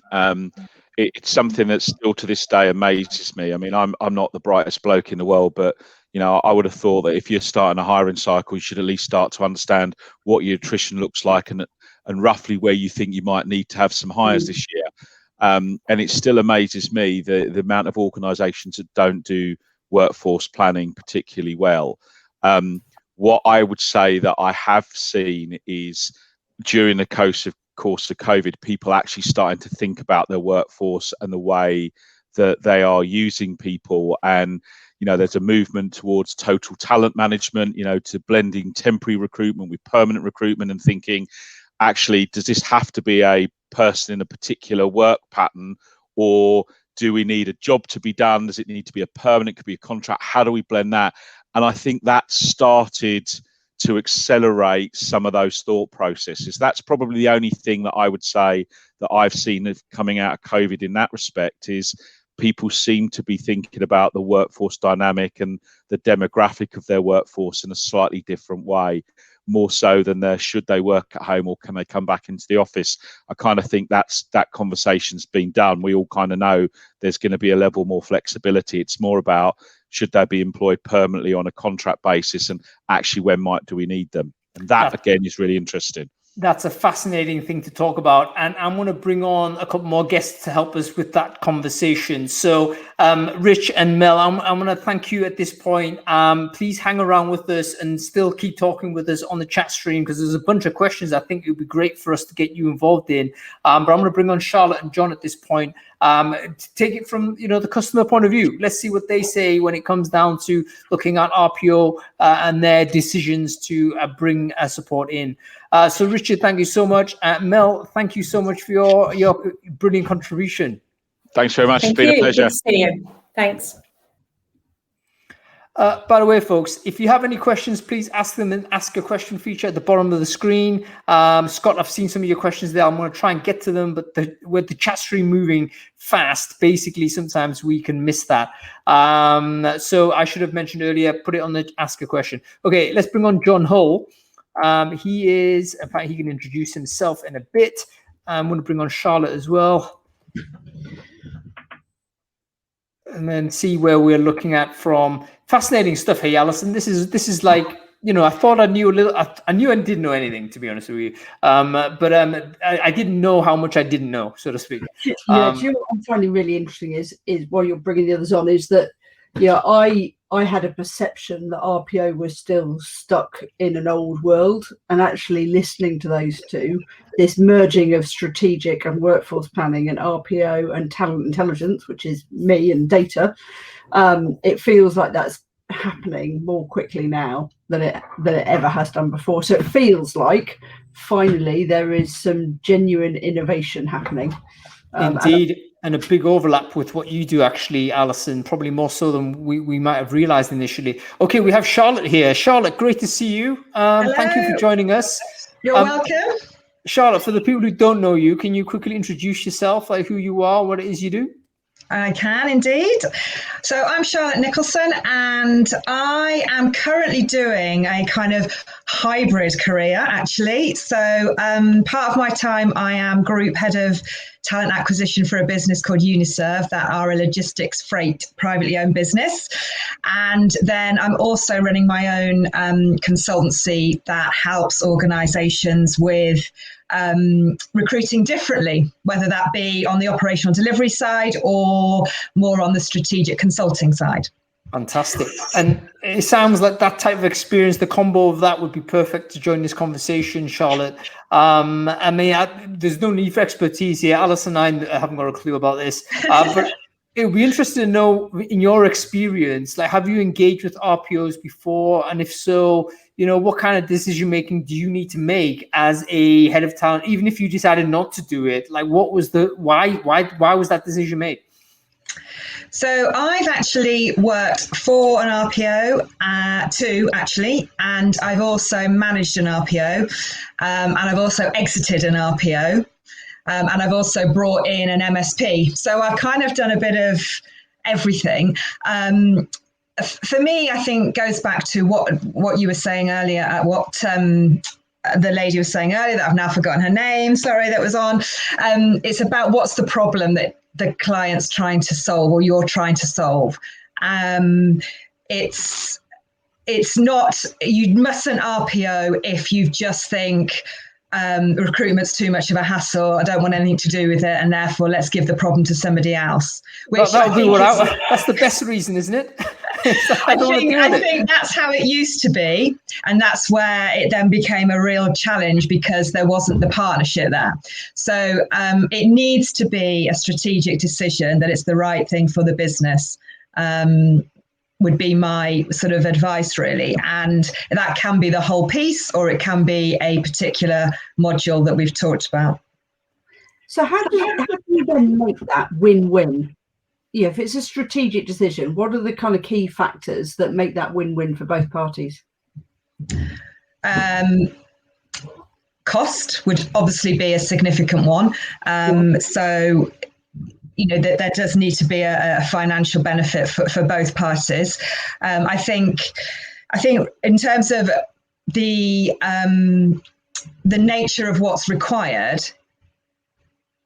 It's something that still to this day amazes me. I mean, I'm not the brightest bloke in the world, but I would have thought that if you're starting a hiring cycle, you should at least start to understand what your attrition looks like and roughly where you think you might need to have some hires this year. And it still amazes me the amount of organisations that don't do workforce planning particularly well. What I would say that I have seen is during the course of COVID, people actually starting to think about their workforce and the way that they are using people. And there's a movement towards total talent management, to blending temporary recruitment with permanent recruitment and thinking, actually, does this have to be a person in a particular work pattern, or do we need a job to be done? Does it need to be a permanent? Could be a contract. How do we blend that? And I think that started to accelerate some of those thought processes. That's probably the only thing that I would say that I've seen of coming out of COVID in that respect, is people seem to be thinking about the workforce dynamic and the demographic of their workforce in a slightly different way, more so than should they work at home or can they come back into the office. I kind of think that conversation's been done. We all kind of know there's going to be a level more flexibility. It's more about, should they be employed permanently on a contract basis, and actually when do we need them? And that again is really interesting. That's a fascinating thing to talk about. And I'm going to bring on a couple more guests to help us with that conversation. So Rich and Mel, I'm going to thank you at this point. Please hang around with us and still keep talking with us on the chat stream, because there's a bunch of questions I think it would be great for us to get you involved in. But I'm going to bring on Charlotte and John at this point. To take it from the customer point of view. Let's see what they say when it comes down to looking at RPO and their decisions to bring support in. So Richard, thank you so much. Mel, thank you so much for your brilliant contribution. Thanks very much. It's been a pleasure. Good to see you. Thanks. By the way, folks, if you have any questions, please ask them in Ask a Question feature at the bottom of the screen. Scott, I've seen some of your questions there. I'm going to try and get to them, but with the chat stream moving fast, basically, sometimes we can miss that. So I should have mentioned earlier, put it on the Ask a Question. Okay, let's bring on John Hull. He is, in fact, he can introduce himself in a bit. I'm going to bring on Charlotte as well. And then see where we're looking at from. Fascinating stuff here, Alison. This is like I thought I knew a little. I knew I didn't know anything, to be honest with you. But I didn't know how much I didn't know, so to speak. Do you know what I'm finding really interesting is while you're bringing the others on, is that I had a perception that RPO was still stuck in an old world, and actually listening to those two, this merging of strategic and workforce planning and RPO and talent intelligence, which is me and data, it feels like that's happening more quickly now than it ever has done before. So it feels like finally there is some genuine innovation happening. Indeed. And a big overlap with what you do, actually, Alison, probably more so than we might have realized initially. Okay, we have Charlotte here. Charlotte, great to see you. Thank you for joining us. You're welcome. Charlotte, for the people who don't know you, can you quickly introduce yourself, like who you are, what it is you do? I can indeed. So I'm Charlotte Nicholson, and I am currently doing a kind of hybrid career, actually. So part of my time, I am group head of talent acquisition for a business called Uniserve, that are a logistics freight privately owned business. And then I'm also running my own consultancy that helps organizations with recruiting differently, whether that be on the operational delivery side or more on the strategic consulting side. Fantastic. And it sounds like that type of experience, the combo of that would be perfect to join this conversation, Charlotte. I mean, there's no need for expertise here. Alison and I haven't got a clue about this, but it would be interesting to know, in your experience, like, have you engaged with RPOs before? And if so, what kind of decision making do you need to make as a head of talent, even if you decided not to do it? Like, what was why was that decision made? So I've actually worked for an RPO, two actually, and I've also managed an RPO, and I've also exited an RPO, and I've also brought in an MSP. So I've kind of done a bit of everything. For me, I think goes back to what you were saying earlier, what the lady was saying earlier, that I've now forgotten her name, sorry, that was on. It's about what's the problem that the client's trying to solve, or you're trying to solve. It's not, you mustn't RPO if you just think recruitment's too much of a hassle, I don't want anything to do with it, and therefore let's give the problem to somebody else. Which that's the best reason, isn't it? I think that's how it used to be, and that's where it then became a real challenge because there wasn't the partnership there. So it needs to be a strategic decision that it's the right thing for the business. Would be my sort of advice, really. And that can be the whole piece, or it can be a particular module that we've talked about. So how do you then make that win-win? Yeah, if it's a strategic decision, what are the kind of key factors that make that win-win for both parties? Cost would obviously be a significant one. So that there does need to be a financial benefit for both parties. I think in terms of the nature of what's required,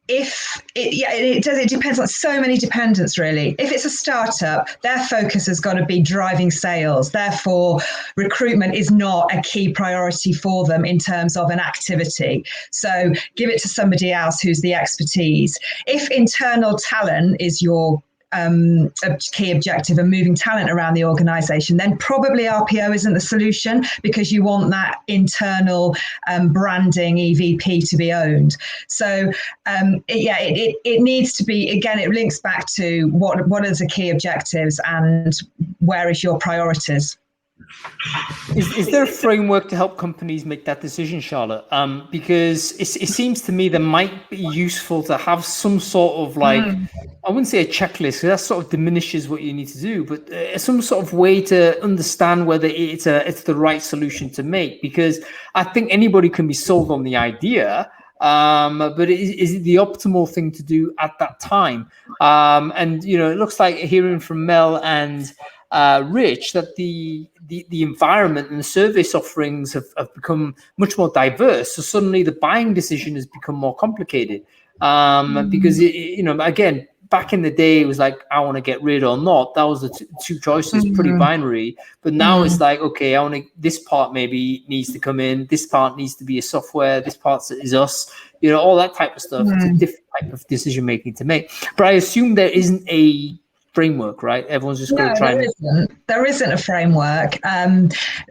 it depends on so many dependents, really. If it's a startup, their focus has got to be driving sales. Therefore, recruitment is not a key priority for them in terms of an activity. So give it to somebody else who's the expertise. If internal talent is your a key objective and moving talent around the organization, then probably RPO isn't the solution, because you want that internal branding EVP to be owned. So it needs to be, again, it links back to what are the key objectives and where is your priorities. Is there a framework to help companies make that decision, Charlotte? Because it seems to me that might be useful to have some sort of I wouldn't say a checklist, because that sort of diminishes what you need to do, but some sort of way to understand whether it's the right solution to make. Because I think anybody can be sold on the idea, but is it the optimal thing to do at that time? And it looks like, hearing from Mel and Rich, that the environment and the service offerings have become much more diverse. So suddenly the buying decision has become more complicated, because again, back in the day, it was like, I want to get rid or not. That was the two choices, pretty binary. But now it's like, okay, I want to, this part maybe needs to come in. This part needs to be a software. This part is us, you know, all that type of stuff. It's a different type of decision making to make. But I assume there isn't a framework, right? Everyone's just going to try. There isn't a framework.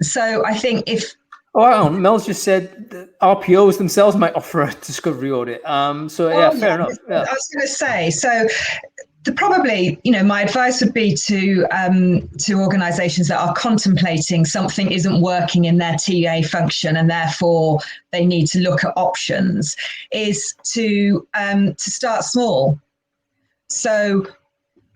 So I think if, Mel's just said that RPOs themselves might offer a discovery audit. Fair enough. Yeah. I was going to say, so probably, you know, my advice would be to organisations that are contemplating something isn't working in their TA function and therefore they need to look at options, is to start small. So,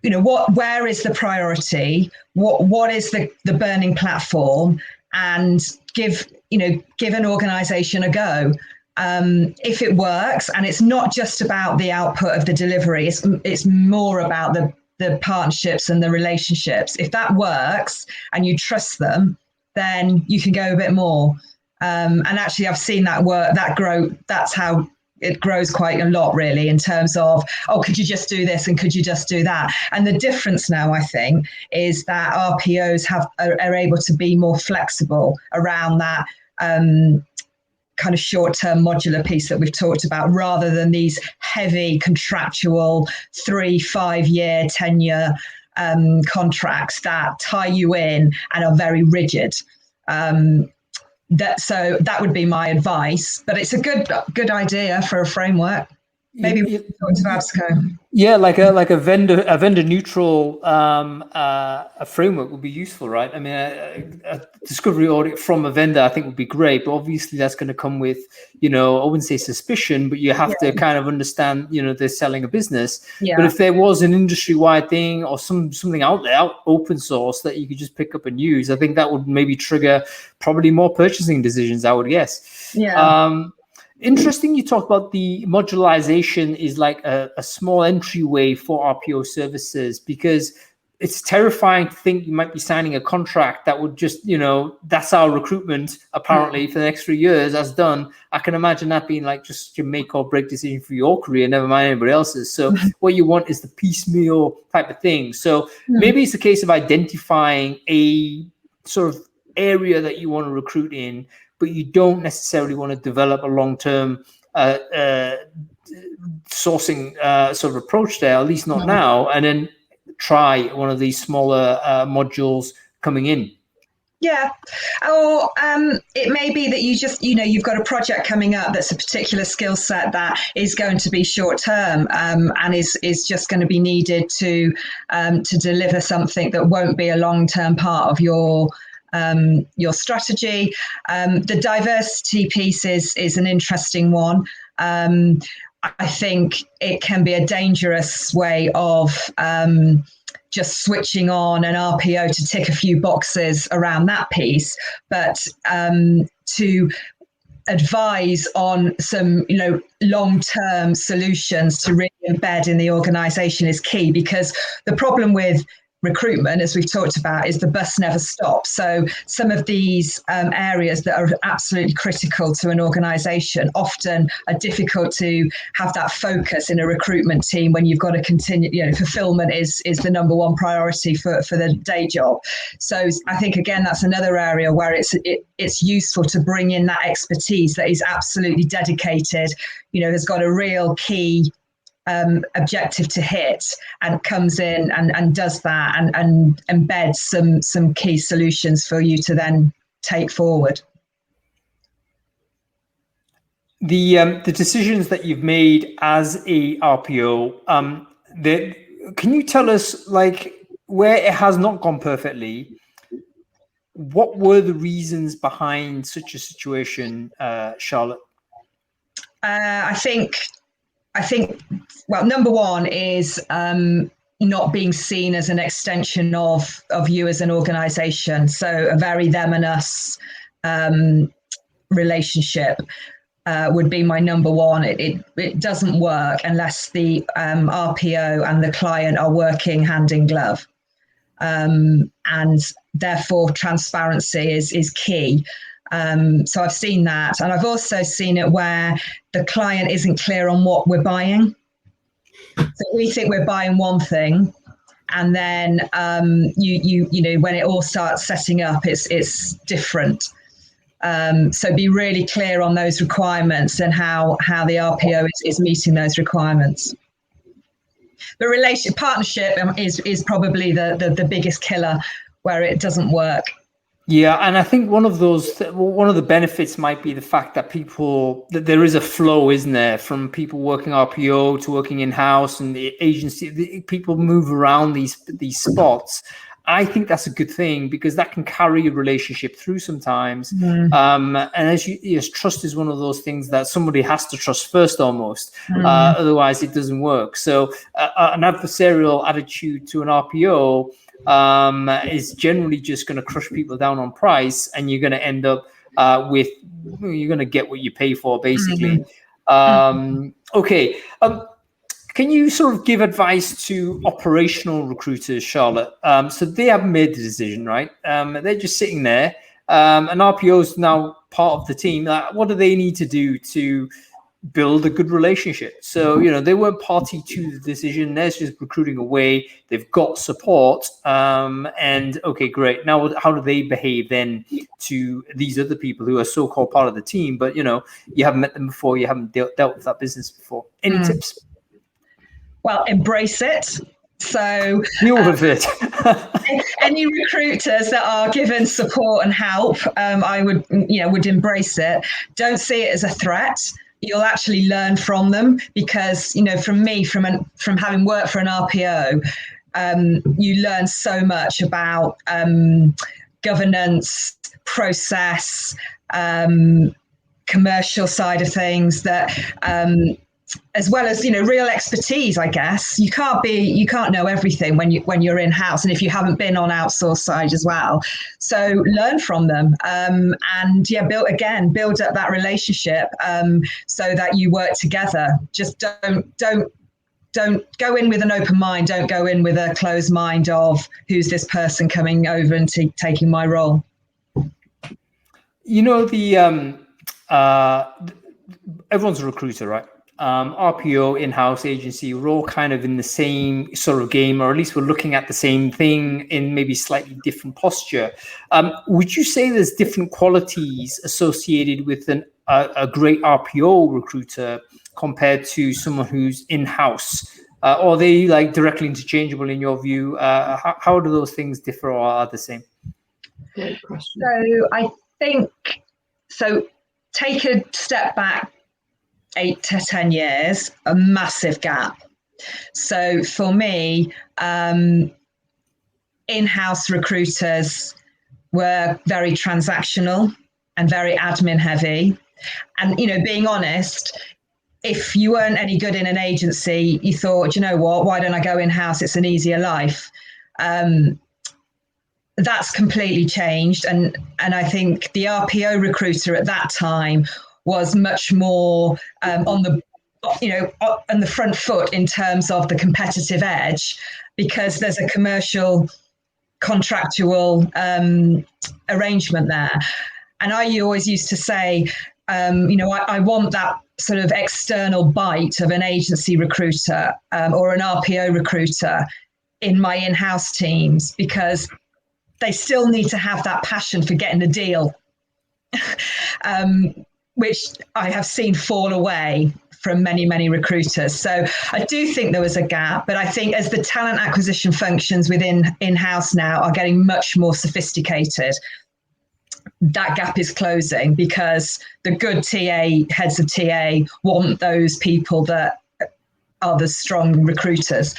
you know, where is the priority? What is the burning platform? And give an organization a go. If it works, and it's not just about the output of the delivery, it's more about the partnerships and the relationships. If that works and you trust them, then you can go a bit more. And actually, I've seen that work, that grow. That's how it grows quite a lot, really, in terms of, could you just do this and could you just do that? And the difference now, I think, is that RPOs are able to be more flexible around that kind of short-term modular piece that we've talked about, rather than these heavy contractual 3-5 year tenure contracts that tie you in and are very rigid. So that would be my advice, but it's a good idea for a framework. Maybe we can talk to Absco. Yeah, like a vendor neutral a framework would be useful, right? I mean, a discovery audit from a vendor I think would be great, but obviously that's going to come with, you know, I wouldn't say suspicion, but you have to kind of understand, you know, they're selling a business. Yeah. But if there was an industry-wide thing or something out there, open source, that you could just pick up and use, I think that would maybe trigger probably more purchasing decisions, I would guess. Yeah. Interesting, you talk about the modularization is like a small entryway for RPO services, because it's terrifying to think you might be signing a contract that would just, you know, that's our recruitment apparently for the next 3 years, that's done. I can imagine that being like just your make or break decision for your career, never mind anybody else's. So what you want is the piecemeal type of thing. So maybe it's a case of identifying a sort of area that you want to recruit in, but you don't necessarily want to develop a long-term sourcing sort of approach there, at least not now, and then try one of these smaller modules coming in. Yeah. Or it may be that you just, you know, you've got a project coming up that's a particular skill set that is going to be short term and is just going to be needed to deliver something that won't be a long-term part of your strategy. The diversity piece is an interesting one. I think it can be a dangerous way of just switching on an RPO to tick a few boxes around that piece, but to advise on some, you know, long-term solutions to really embed in the organization is key, because the problem with recruitment, as we've talked about, is the bus never stops. So some of these areas that are absolutely critical to an organization often are difficult to have that focus in a recruitment team when you've got to continue, you know, fulfillment is the number one priority for the day job. So I think, again, that's another area where it's useful to bring in that expertise that is absolutely dedicated, you know, has got a real key objective to hit, and comes in and does that and embeds some key solutions for you to then take forward. The decisions that you've made as a RPO, can you tell us, like, where it has not gone perfectly, what were the reasons behind such a situation, Charlotte? I think, well, number one is not being seen as an extension of you as an organization. So a very them and us relationship would be my number one. It doesn't work unless the RPO and the client are working hand in glove. And therefore transparency is key. So I've seen that. And I've also seen it where the client isn't clear on what we're buying. So we think we're buying one thing, and then you know, when it all starts setting up, it's different. So be really clear on those requirements and how the RPO is meeting those requirements. The partnership is probably the biggest killer where it doesn't work. Yeah, and I think one of the benefits might be the fact that there is a flow, isn't there, from people working RPO to working in-house, and the agency, people move around these spots. I think that's a good thing, because that can carry a relationship through sometimes. And yes, trust is one of those things that somebody has to trust first, almost. Otherwise, it doesn't work. So an adversarial attitude to an RPO is generally just going to crush people down on price, and you're going to end up you're going to get what you pay for, basically. Okay. Can you sort of give advice to operational recruiters, Charlotte? So they haven't made the decision, right? They're just sitting there. An RPO is now part of the team. What do they need to do to build a good relationship? So, you know, they weren't party to the decision. They're just recruiting away. They've got support. And okay, great. Now, how do they behave then to these other people who are so-called part of the team? But, you know, you haven't met them before. You haven't dealt with that business before. Any tips? Well, embrace it. So deal with it. Any recruiters that are given support and help, I would embrace it. Don't see it as a threat. You'll actually learn from them, because, you know, from having worked for an RPO, you learn so much about governance, process, commercial side of things, that as well as, you know, real expertise. I guess you can't know everything when you're in house, and if you haven't been on outsource side as well. So learn from them, and build up that relationship, so that you work together. Just don't go in with an open mind. Don't go in with a closed mind of who's this person coming over and taking my role. You know, everyone's a recruiter, right? RPO, in-house agency, we're all kind of in the same sort of game, or at least we're looking at the same thing in maybe slightly different posture. Would you say there's different qualities associated with a great RPO recruiter compared to someone who's in-house? Or are they like directly interchangeable in your view? How do those things differ, or are the same? Great question. So I think, take a step back 8 to 10 years, a massive gap. So for me, in-house recruiters were very transactional and very admin heavy. And, you know, being honest, if you weren't any good in an agency, you thought, you know what, why don't I go in-house? It's an easier life. That's completely changed. And I think the RPO recruiter at that time was much more on the front foot in terms of the competitive edge, because there's a commercial contractual arrangement there. And I always used to say, I want that sort of external bite of an agency recruiter or an RPO recruiter in my in-house teams, because they still need to have that passion for getting the deal, which I have seen fall away from many, many recruiters. So I do think there was a gap, but I think as the talent acquisition functions within in-house now are getting much more sophisticated, that gap is closing, because the good heads of TA want those people that are the strong recruiters.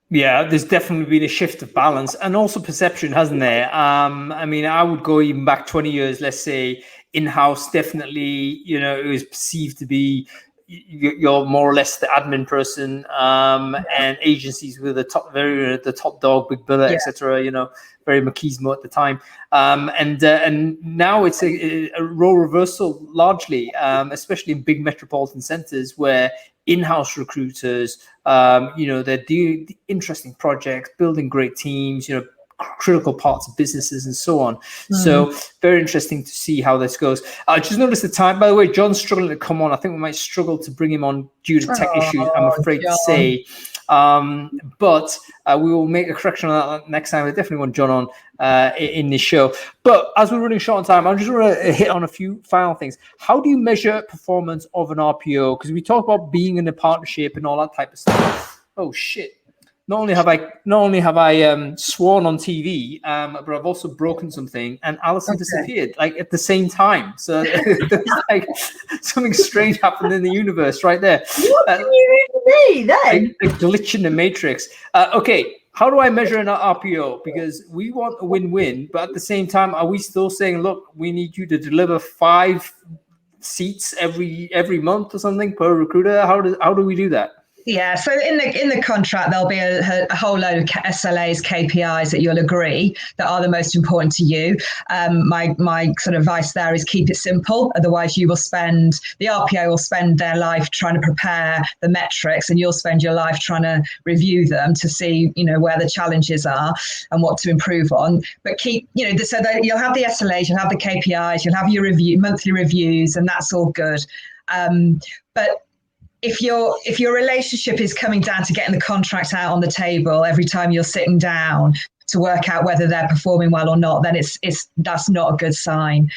Yeah, there's definitely been a shift of balance and also perception, hasn't there? I mean, I would go even back 20 years, let's say. In-house, definitely, it was perceived to be you're more or less the admin person, and agencies were the top dog, big brother, etc. Very machismo at the time, and now it's a role reversal largely, especially in big metropolitan centers where in-house recruiters, they're doing interesting projects, building great teams, critical parts of businesses and so on. So very interesting to see how this goes. I just noticed the time, by the way, John's struggling to come on. I think we might struggle to bring him on due to tech issues, I'm afraid to say. But we will make a correction on that next time. I definitely want John on in this show. But as we're running short on time, I'm just going to hit on a few final things. How do you measure performance of an RPO? Because we talk about being in a partnership and all that type of stuff. Oh shit! Not only have I sworn on TV, but I've also broken something, and Alison disappeared like at the same time. So there's like something strange happened in the universe right there. What do you do to me then? A glitch in the matrix. Okay, how do I measure an RPO? Because we want a win-win, but at the same time, are we still saying, look, we need you to deliver 5 seats every month or something per recruiter? How do we do that? Yeah, so in the contract, there'll be a whole load of SLAs, KPIs that you'll agree that are the most important to you. My sort of advice there is keep it simple. Otherwise, the RPO will spend their life trying to prepare the metrics, and you'll spend your life trying to review them to see, where the challenges are and what to improve on. But keep, so that you'll have the SLAs, you'll have the KPIs, you'll have your monthly reviews, and that's all good. But if your relationship is coming down to getting the contract out on the table every time you're sitting down to work out whether they're performing well or not, then that's not a good sign.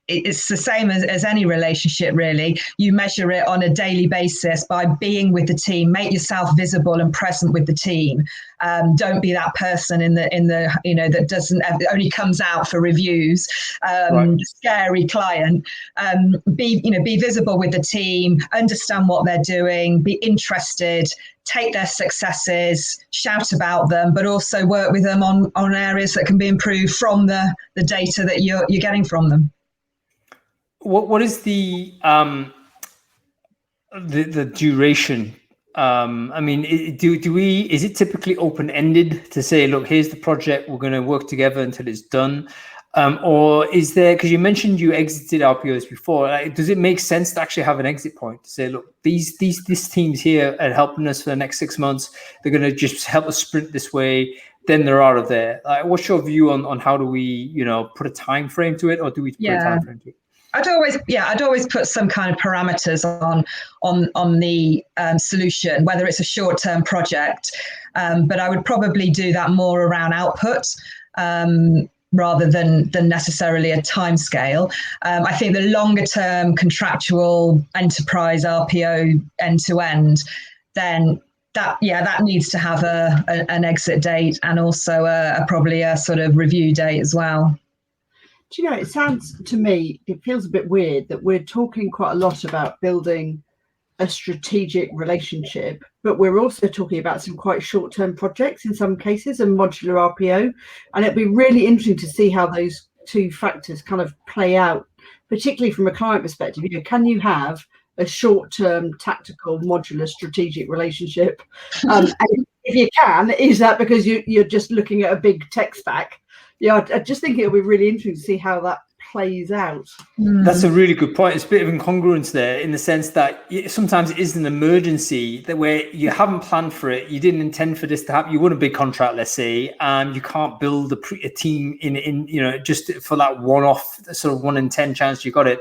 It's the same as any relationship, really. You measure it on a daily basis by being with the team. Make yourself visible and present with the team. Don't be that person in the that doesn't only comes out for reviews. Scary client. Be visible with the team. Understand what they're doing. Be interested. Take their successes. Shout about them, but also work with them on areas that can be improved from the data that you're getting from them. What is the duration? I mean, is it typically open-ended to say, look, here's the project, we're going to work together until it's done? Or is there, because you mentioned you exited RPOs before, does it make sense to actually have an exit point to say, look, this team's here and helping us for the next 6 months, they're going to just help us sprint this way, then they're out of there? What's your view on how do we, put a time frame to it, or do we put a time frame to it? I'd always put some kind of parameters on the solution, whether it's a short-term project, but I would probably do that more around output rather than necessarily a timescale. I think the longer-term contractual enterprise RPO end-to-end, then that needs to have an exit date and also probably a sort of review date as well. Do you know, it sounds to me, it feels a bit weird that we're talking quite a lot about building a strategic relationship, but we're also talking about some quite short-term projects in some cases and modular RPO. And it'd be really interesting to see how those two factors kind of play out, particularly from a client perspective. Can you have a short-term tactical modular strategic relationship? And if you can, is that because you're just looking at a big tech stack? Yeah, I just think it'll be really interesting to see how that plays out. That's a really good point. It's a bit of incongruence there in the sense that sometimes it is an emergency that where you haven't planned for it, you didn't intend for this to happen. You won a big contract, let's say, and you can't build a team in just for that one-off sort of 1 in 10 chance you got it.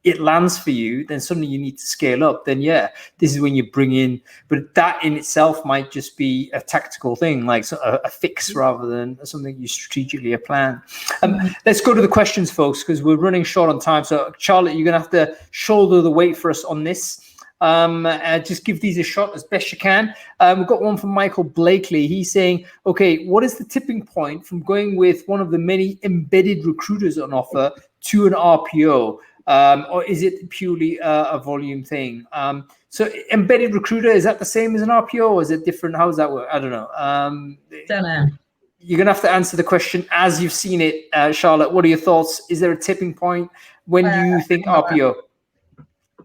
It lands for you, then suddenly you need to scale up. Then this is when you bring in, but that in itself might just be a tactical thing, like a fix rather than something you strategically have planned. Let's go to the questions, folks, because we're running short on time. So Charlotte, you're gonna have to shoulder the weight for us on this. Just give these a shot as best you can. We've got one from Michael Blakely. He's saying, okay, what is the tipping point from going with one of the many embedded recruiters on offer to an RPO? Or is it purely a volume thing? So embedded recruiter, is that the same as an RPO, or is it different? How does that work? I don't know. Don't know. You're going to have to answer the question as you've seen it. Charlotte, what are your thoughts? Is there a tipping point? When do you think RPO?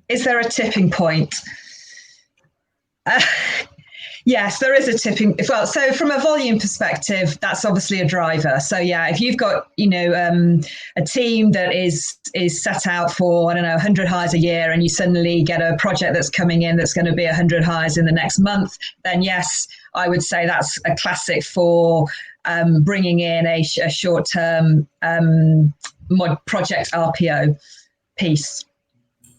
Is there a tipping point? Yes, there is a tipping. Well, so from a volume perspective, that's obviously a driver. So yeah, if you've got a team that is set out for 100 hires a year, and you suddenly get a project that's coming in that's going to be 100 hires in the next month, then yes, I would say that's a classic for bringing in a short-term project RPO piece.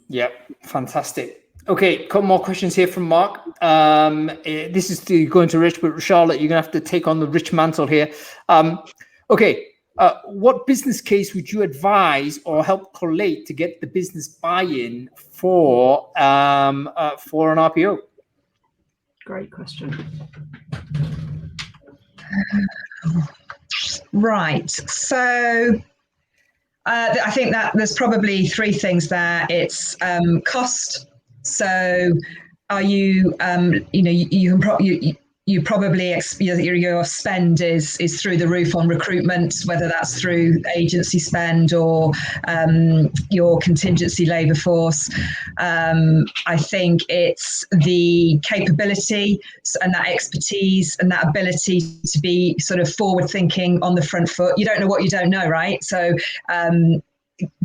Yep, fantastic. Okay, a couple more questions here from Mark. This is going to Rich, but Charlotte, you're going to have to take on the Rich mantle here. What business case would you advise or help collate to get the business buy-in for an RPO? Great question. Right. So I think that there's probably three things there. It's cost. So are you, you probably your spend is through the roof on recruitment, whether that's through agency spend or your contingency labour force. I think it's the capability and that expertise and that ability to be sort of forward thinking on the front foot. You don't know what you don't know, right? So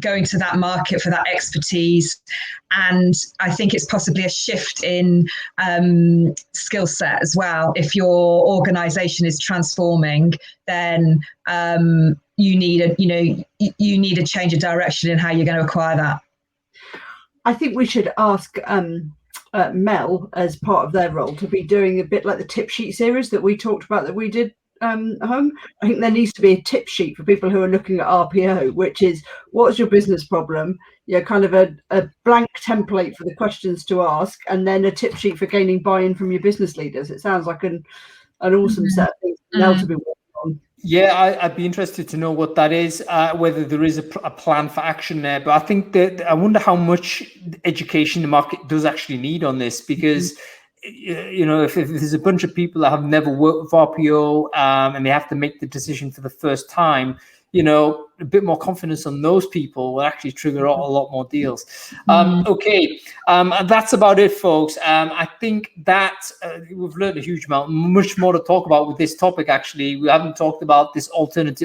going to that market for that expertise. And I think it's possibly a shift in skill set as well. If your organization is transforming, then you need a change of direction in how you're going to acquire that. I think we should ask Mel, as part of their role, to be doing a bit like the tip sheet series that we talked about, that we did home. I think there needs to be a tip sheet for people who are looking at RPO, which is, what's your business problem? Kind of a blank template for the questions to ask, and then a tip sheet for gaining buy-in from your business leaders. It sounds like an awesome set of things now to be working on. Yeah, I'd be interested to know what that is, whether there is a plan for action there. But I think that I wonder how much education the market does actually need on this, because if there's a bunch of people that have never worked with RPO and they have to make the decision for the first time, a bit more confidence on those people will actually trigger a lot more deals. And that's about it, folks. I think that we've learned a huge amount, much more to talk about with this topic. Actually, we haven't talked about this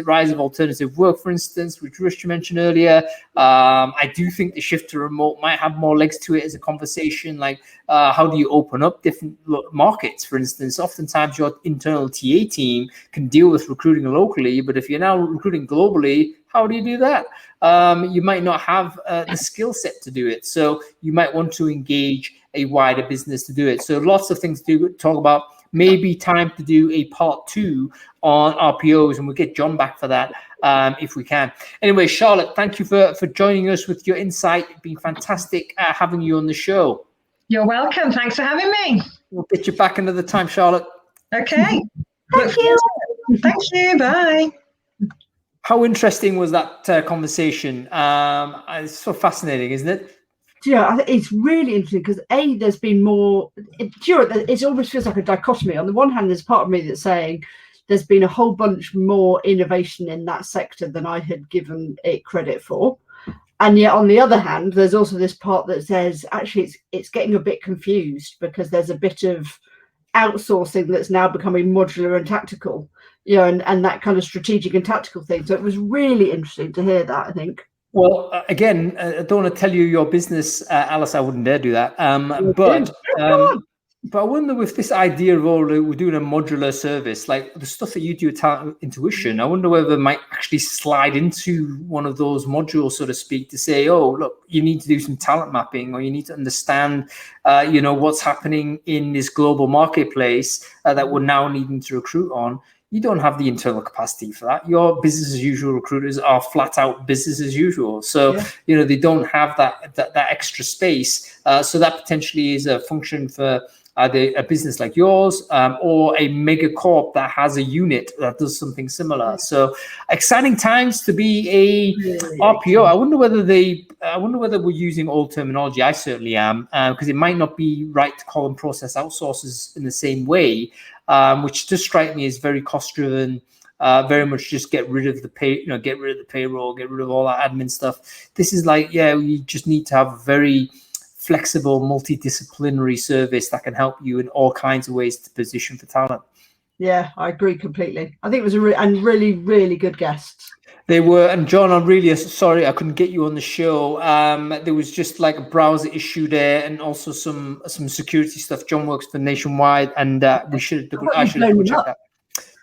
rise of alternative work, for instance, which Rich mentioned earlier. I do think the shift to remote might have more legs to it as a conversation. Like, how do you open up different markets? For instance, oftentimes your internal TA team can deal with recruiting locally, but if you're now recruiting globally, how do you do that? You might not have the skill set to do it. So you might want to engage a wider business to do it. So lots of things to talk about. Maybe time to do a part 2 on RPOs, and we'll get John back for that if we can. Anyway, Charlotte, thank you for joining us with your insight. It's been fantastic having you on the show. You're welcome. Thanks for having me. We'll get you back another time, Charlotte. Okay. Thank you. Thank you. Bye. How interesting was that conversation? It's so fascinating, isn't it? Yeah, it's really interesting because there's been more. It almost feels like a dichotomy. On the one hand, there's part of me that's saying there's been a whole bunch more innovation in that sector than I had given it credit for, and yet on the other hand, there's also this part that says actually it's getting a bit confused because there's a bit of outsourcing that's now becoming modular and tactical. And that kind of strategic and tactical thing. So it was really interesting to hear that, I think. Well, again, I don't want to tell you your business, Alice. I wouldn't dare do that. But I wonder with this idea of we're doing a modular service, like the stuff that you do at Talent Intuition, I wonder whether it might actually slide into one of those modules, so to speak, to say, oh, look, you need to do some talent mapping, or you need to understand, what's happening in this global marketplace that we're now needing to recruit on. You don't have the internal capacity for that. Your business as usual recruiters are flat out business as usual. So, they don't have that extra space. So that potentially is a function for either a business like yours or a mega corp that has a unit that does something similar. So exciting times to be a RPO. I wonder whether we're using old terminology. I certainly am, because it might not be right to call them process outsources in the same way. Which does strike me as very cost driven, very much just get rid of the payroll, get rid of all that admin stuff. This is like, we just need to have very flexible, multidisciplinary service that can help you in all kinds of ways to position for talent. Yeah, I agree completely. I think it was really, really good guests. They were, and John, I'm really sorry I couldn't get you on the show. There was just like a browser issue there, and also some security stuff. John works for Nationwide, and I should have double checked that.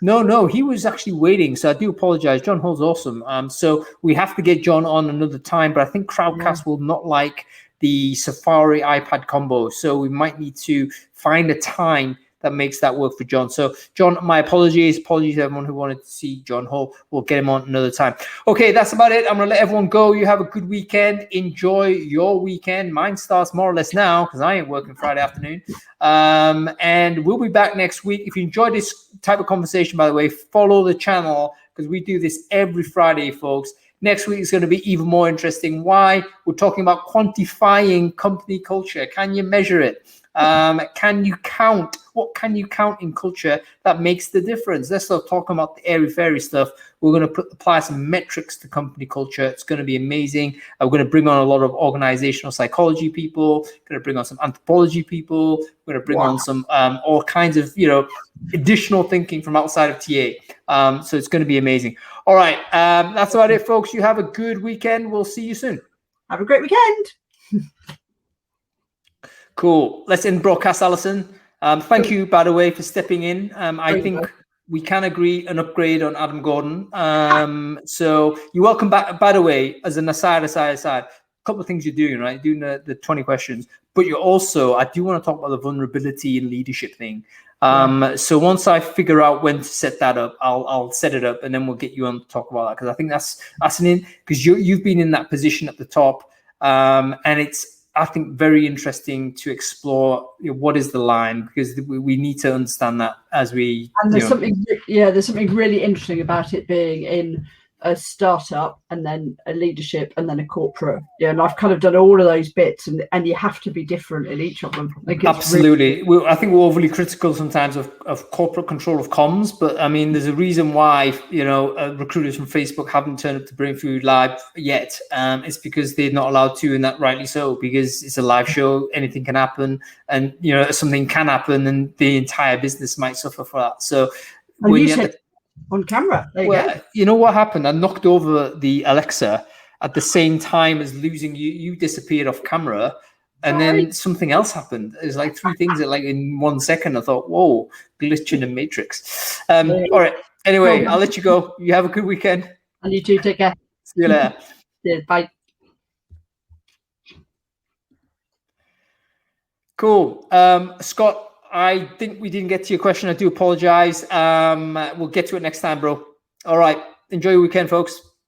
No, he was actually waiting, so I do apologize. John Hall's awesome. So we have to get John on another time, but I think Crowdcast will not like the Safari iPad combo, so we might need to find a time that makes that work for John. So John, my apologies to everyone who wanted to see John Hall. We'll get him on another time. Okay, that's about it. I'm gonna let everyone go. You have a good weekend. Enjoy your weekend. Mine starts more or less now because I ain't working Friday afternoon. And we'll be back next week. If you enjoyed this type of conversation, by the way, follow the channel because we do this every Friday, folks. Next week is going to be even more interesting. Why? We're talking about quantifying company culture. Can you measure it? Can you count? What can you count in culture that makes the difference? Let's start talking about the airy-fairy stuff. We're going to apply some metrics to company culture. It's going to be amazing. We're going to bring on a lot of organizational psychology people. We're going to bring on some anthropology people. We're going to bring on some all kinds of additional thinking from outside of TA. So it's going to be amazing. All right, that's about it, folks. You have a good weekend. We'll see you soon. Have a great weekend. Cool. Let's end broadcast, Alison. Thank you, by the way, for stepping in. I think we can agree an upgrade on Adam Gordon. So you're welcome back. By the way, as an aside, a couple of things you're doing, right? Doing the 20 questions, but you're also, I do want to talk about the vulnerability and leadership thing. So once I figure out when to set that up, I'll set it up and then we'll get you on to talk about that. Because I think that's fascinating because you've been in that position at the top. And it's, I think, very interesting to explore what is the line, because we need to understand that as we. And there's something really interesting about it being in a startup and then a leadership and then a corporate. Yeah, and I've kind of done all of those bits, and you have to be different in each of them. Absolutely. I think we're overly critical sometimes of corporate control of comms, but I mean, there's a reason why recruiters from Facebook haven't turned up to Brainfood Live yet. It's because they're not allowed to, and that rightly so, because it's a live show. Anything can happen, and something can happen, and the entire business might suffer for that. So when you said on camera. You know what happened? I knocked over the Alexa at the same time as losing you. You disappeared off camera, and then something else happened. It was like three things that, like, in 1 second. I thought, whoa, glitch in the matrix. All right. Anyway, I'll let you go. You have a good weekend. And you too. Take care. See you later. Yeah, bye. Cool. Scott, I think we didn't get to your question. I do apologize. We'll get to it next time, bro. All right. Enjoy your weekend, folks.